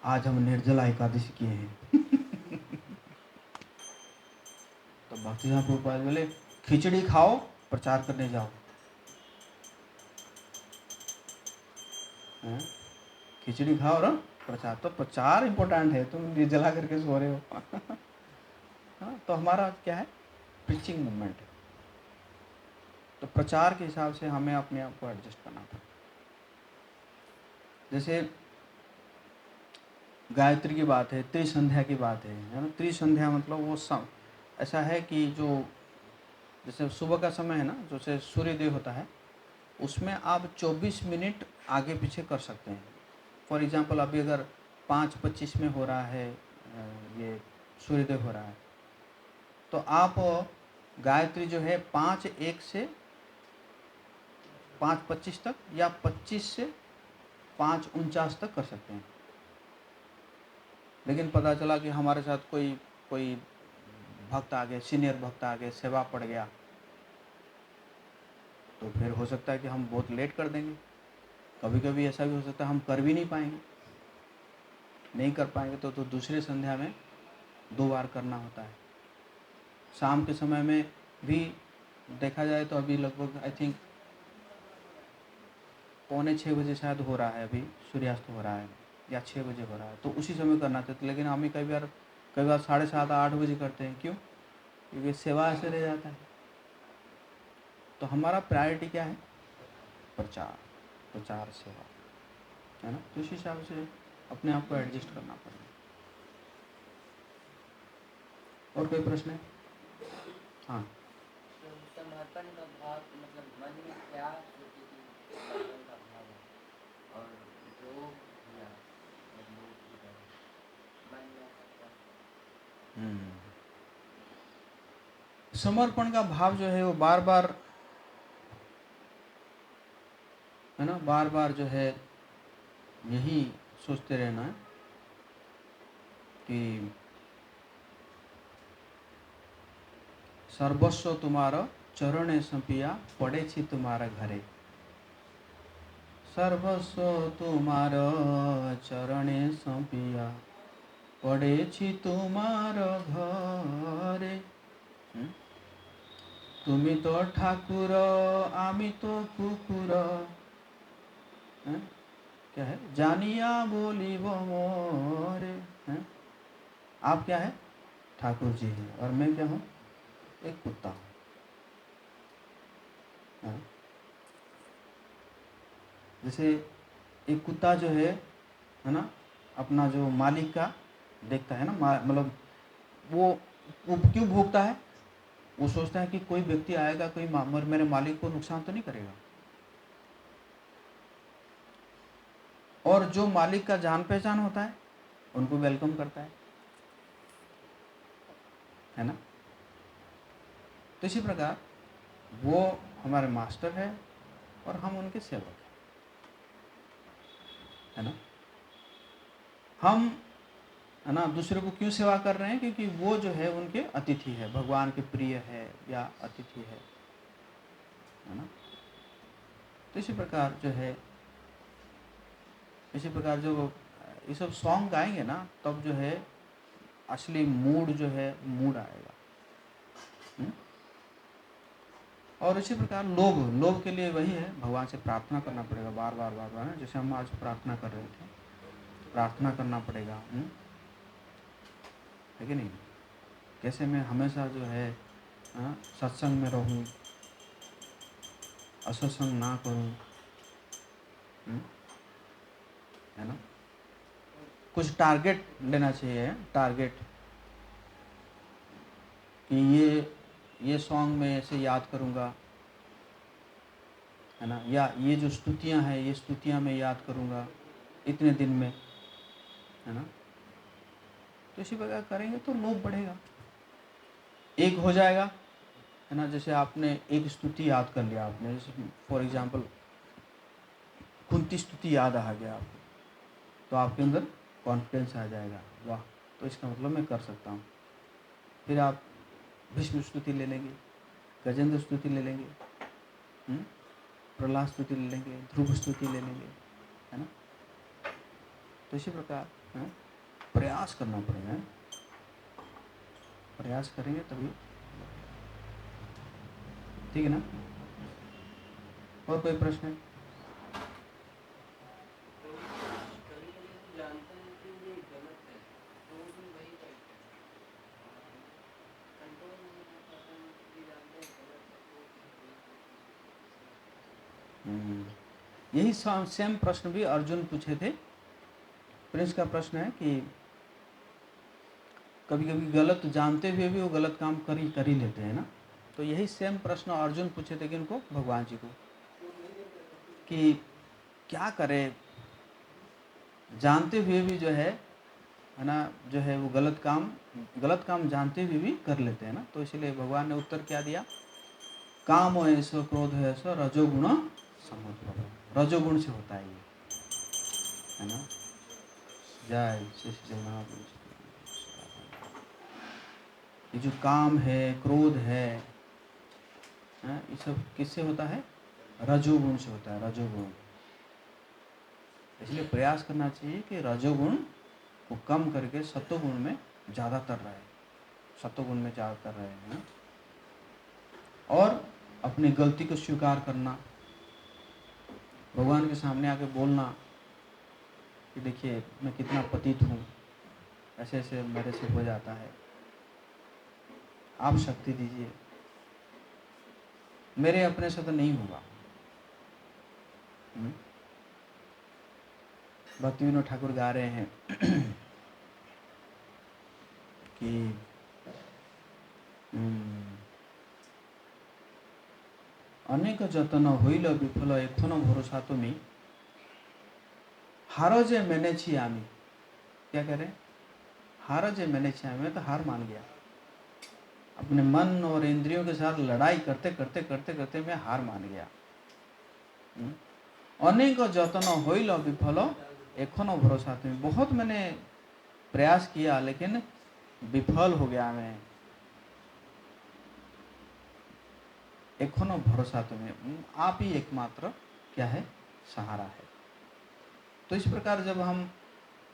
आज हम निर्जला एकादशी किए हैं तो भक्ति सिद्धांत प्रभुपाद बोले खिचड़ी खाओ, प्रचार करने जाओ। खिचड़ी खाओ और प्रचार, तो प्रचार इम्पोर्टेंट है, तुम निर्जला करके सो रहे हो हाँ, तो हमारा क्या है, प्रीचिंग मूवमेंट है। तो प्रचार के हिसाब से हमें अपने आप को एडजस्ट करना पड़ता है। जैसे गायत्री की बात है, त्रिसंध्या की बात है ना। त्रिसंध्या मतलब वो ऐसा है कि जो जैसे सुबह का समय है ना, जैसे सूर्योदय होता है, उसमें आप 24 मिनट आगे पीछे कर सकते हैं। फॉर एग्जांपल अभी अगर 5:25 में हो रहा है, ये सूर्योदय हो रहा है, तो आप गायत्री जो है 5:01 से 5:25 तक या 25 से 5:49 तक कर सकते हैं। लेकिन पता चला कि हमारे साथ कोई भक्त आ गए, सीनियर भक्त आ गए, सेवा पड़ गया, तो फिर हो सकता है कि हम बहुत लेट कर देंगे। कभी कभी ऐसा भी हो सकता है हम कर भी नहीं पाएंगे, नहीं कर पाएंगे तो दूसरे संध्या में 2 बार करना होता है। शाम के समय में भी देखा जाए तो अभी लगभग आई थिंक 5:45 बजे शायद हो रहा है, अभी सूर्यास्त हो रहा है, या 6 बजे हो रहा है, तो उसी समय करना चाहिए। लेकिन हम ही कई बार 7:30 8 बजे करते हैं। क्यों? क्योंकि सेवा ऐसे रह जाता है। तो हमारा प्रायोरिटी क्या है? प्रचार सेवा, है ना। तो इस हिसाब से अपने आप को एडजस्ट करना पड़ेगा। और कोई प्रश्न है? हाँ, तो समर्पण का भाव मतलब मन में क्या सोचे कि समर्पण का भाव है, और जो या मतलब मन में ऐसा क्या? समर्पण का भाव जो है वो बार बार, है ना, बार बार जो है यही सोचते रहना है कि सर्वस्व तुम्हारा चरणे संपिया, पड़े छी तुम्हारा घरे। सर्वस्व तुम्हारा चरणे संपिया, पड़े छी तुम्हारा घरे। तुमी तो ठाकुर आमी तो कुकुर, क्या है? जानिया बोली वो मोरे, हैं? आप क्या है? ठाकुर जी हैं, और मैं क्या हूँ? एक कुत्ता हूँ। जैसे एक कुत्ता जो है ना, अपना जो मालिक का देखता है ना, मतलब वो क्यों भौंकता है? वो सोचता है कि कोई व्यक्ति आएगा, कोई मेरे मालिक को नुकसान तो नहीं करेगा। और जो मालिक का जान पहचान होता है उनको वेलकम करता है ना। तो इसी प्रकार वो हमारे मास्टर है और हम उनके सेवक है ना। हम, है ना, दूसरे को क्यों सेवा कर रहे हैं? क्योंकि वो जो है उनके अतिथि है, भगवान के प्रिय है या अतिथि है ना। तो इसी प्रकार जो है, इसी प्रकार जो ये सब सॉन्ग गाएंगे ना, तब जो है असली मूड जो है, मूड आएगा। और इसी प्रकार लोभ के लिए वही है, भगवान से प्रार्थना करना पड़ेगा बार बार बार बार, जैसे हम आज प्रार्थना कर रहे थे, प्रार्थना करना पड़ेगा, है कि नहीं? कैसे मैं हमेशा जो है सत्संग में रहूं, असत्संग ना करूं, है ना। कुछ टारगेट लेना चाहिए, टारगेट कि ये सॉन्ग मैं ऐसे याद करूंगा, है ना, या ये जो स्तुतियां हैं, ये स्तुतियां मैं याद करूंगा इतने दिन में, है ना। तो इसी प्रकार करेंगे तो लोभ बढ़ेगा, एक हो जाएगा, है ना। जैसे आपने एक स्तुति याद कर लिया आपने, जैसे फॉर एग्जांपल कुंती स्तुति याद आ गया आपको, तो आपके अंदर कॉन्फिडेंस आ जाएगा, वाह, तो इसका मतलब मैं कर सकता हूँ। फिर आप भीष्म स्तुति ले लेंगे, गजेंद्र स्तुति ले लेंगे, प्रहलाद स्तुति ले लेंगे, ध्रुव स्तुति ले लेंगे, है ना। तो इसी प्रकार प्रयास करना पड़ेगा, प्रयास करेंगे तभी, ठीक है ना। और कोई प्रश्न है? जानते हैं कि ये गलत है, तो भी वही करते हैं, कंट्रोल नहीं कर पाते हैं, कि जानते हैं गलत है तो यही सेम प्रश्न भी अर्जुन पूछे थे। प्रिंस का प्रश्न है कि कभी कभी गलत जानते हुए भी वो गलत काम कर ही लेते हैं ना। तो यही सेम प्रश्न अर्जुन पूछे थे कि उनको, भगवान जी को, कि क्या करे, जानते हुए भी जो है ना, जो है वो गलत काम जानते हुए भी कर लेते हैं ना। तो इसलिए भगवान ने उत्तर क्या दिया? काम हो ऐसा, क्रोध है ऐसा, रजोगुण समुद्र, रजोगुण से होता है ये, है ना। जय श्री जगन्नाथ। ये जो काम है, क्रोध है, ये सब किससे होता है? रजोगुण से होता है, रजोगुण। इसलिए प्रयास करना चाहिए कि रजोगुण को कम करके सत्वगुण में ज़्यादातर रहे, सत्वगुण में ज़्यादातर रहे, है ना। और अपनी गलती को स्वीकार करना, भगवान के सामने आके बोलना कि देखिए मैं कितना पतित हूँ, ऐसे ऐसे मेरे से हो जाता है, आप शक्ति दीजिए, मेरे अपने से तो नहीं होगा। भक्ति विनोद ठाकुर गा रहे हैं कि अनेक जतन हईल विफल एखोनो भरोसा तुमी हारो जे मैंने छी आमी। क्या कह रहे हैं? हारो जे मैंने छी आमी, मैं तो हार मान गया। अपने मन और इंद्रियों के साथ लड़ाई करते करते करते करते मैं हार मान गया। अनेक जतन हईल विफल एखोनो भरोसा तुमी, बहुत मैंने प्रयास किया लेकिन विफल हो गया मैं। एखोनो भरोसा तुम्हें, आप ही एकमात्र क्या है? सहारा है। तो इस प्रकार जब हम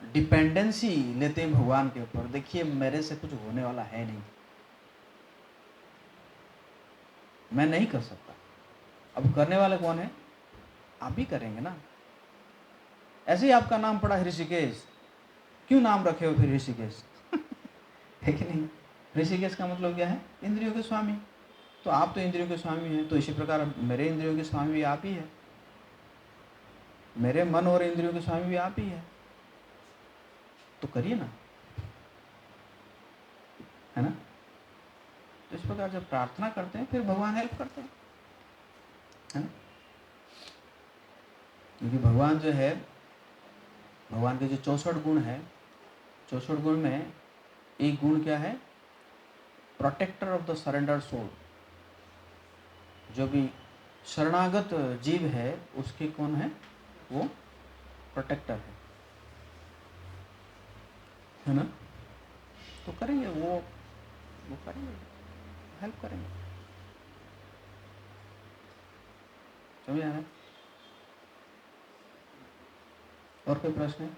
डिपेंडेंसी लेते हैं भगवान के ऊपर, देखिए मेरे से कुछ होने वाला है नहीं, मैं नहीं कर सकता। अब करने वाले कौन है? आप ही करेंगे ना। ऐसे ही आपका नाम पड़ा ऋषिकेश, क्यों नाम रखे हो फिर ऋषिकेश? है कि नहीं? ऋषिकेश का मतलब क्या है? इंद्रियों के स्वामी। तो आप तो इंद्रियों के स्वामी हैं, तो इसी प्रकार मेरे इंद्रियों के स्वामी भी आप ही है, मेरे मन और इंद्रियों के स्वामी भी आप ही है। तो करिए ना, है ना? तो इस प्रकार जब प्रार्थना करते हैं फिर भगवान हेल्प करते हैं, है ना? क्योंकि भगवान जो है, भगवान के जो 64 गुण है, 64 गुण में एक गुण क्या है? Protector of the surrender soul. जो भी शरणागत जीव है उसके कौन है? वो प्रोटेक्टर है ना? तो करेंगे वो करेंगे, हेल्प करेंगे। समझ आ रहा है? और कोई प्रश्न है?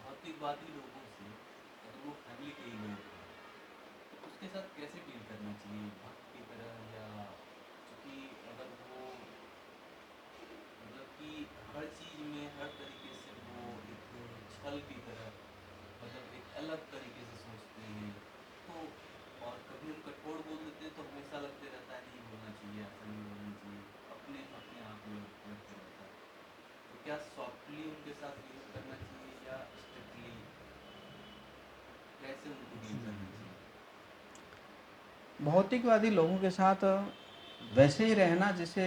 भौतिकवादी लोगों से, अगर वो फैमिली के ही लोग हैं, तो उसके साथ कैसे डील करना चाहिए? भक्त की तरह, या क्योंकि अगर वो मतलब कि हर चीज़ में हर तरीके से वो एक छल की तरह, मतलब एक अलग तरीके से सोचते हैं, तो और कभी हम कठोर बोल देते हैं तो हमेशा लगते रहता है नहीं बोलना चाहिए, ऐसा नहीं बोलना चाहिए, अपने अपने आप में लगते रहता है। तो क्या सॉफ्टली उनके साथ डील करना चाहिए या स्ट्रिक्टली, कैसे उनको डील करना चाहिए? भौतिकवादी लोगों के साथ वैसे ही रहना जैसे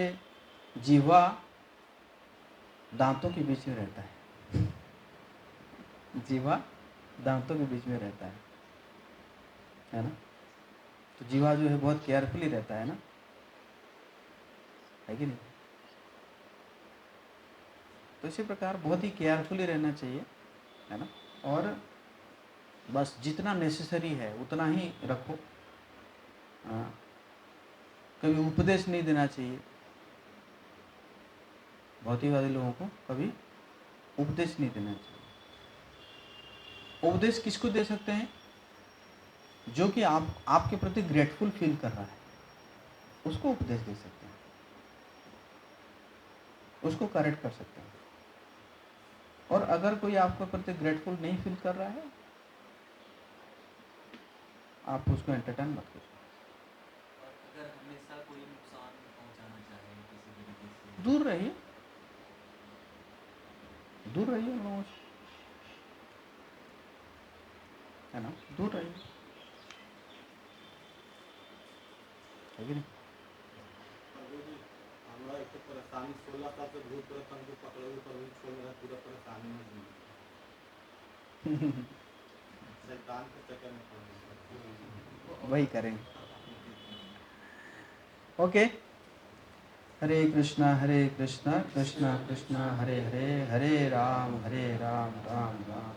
जीवा दांतों के बीच में रहता है। जीवा दांतों के बीच में रहता है ना? तो जीवा जो है बहुत केयरफुली रहता है ना, है कि नहीं? तो इसी प्रकार बहुत ही केयरफुली रहना चाहिए, है ना? और बस जितना नेसेसरी है उतना ही रखो। कभी उपदेश नहीं देना चाहिए भौतिकवादी लोगों को, कभी उपदेश नहीं देना चाहिए। उपदेश किसको दे सकते हैं? जो कि आपके प्रति ग्रेटफुल फील कर रहा है, उसको उपदेश दे सकते हैं, उसको करेक्ट कर सकते हैं। और अगर कोई आपके प्रति ग्रेटफुल नहीं फील कर रहा है, आप उसको एंटरटेन मत करिए। और अगर हमेशा कोई नुकसान पहुंचाना चाहे किसी तरीके से, दूर रहिए, दूर रहिए उन लोगों से, है ना? दूर रहिए, है कि नहीं? हमारा एक परेशानी 16 साल से भूत प्रेत हमको पकड़े पर भी छोड़ रहा, पूरा परेशानी में जी शैतान के चक्कर में पड़ गए। वही करेंगे। ओके, हरे कृष्णा कृष्णा कृष्णा हरे हरे, हरे राम राम राम।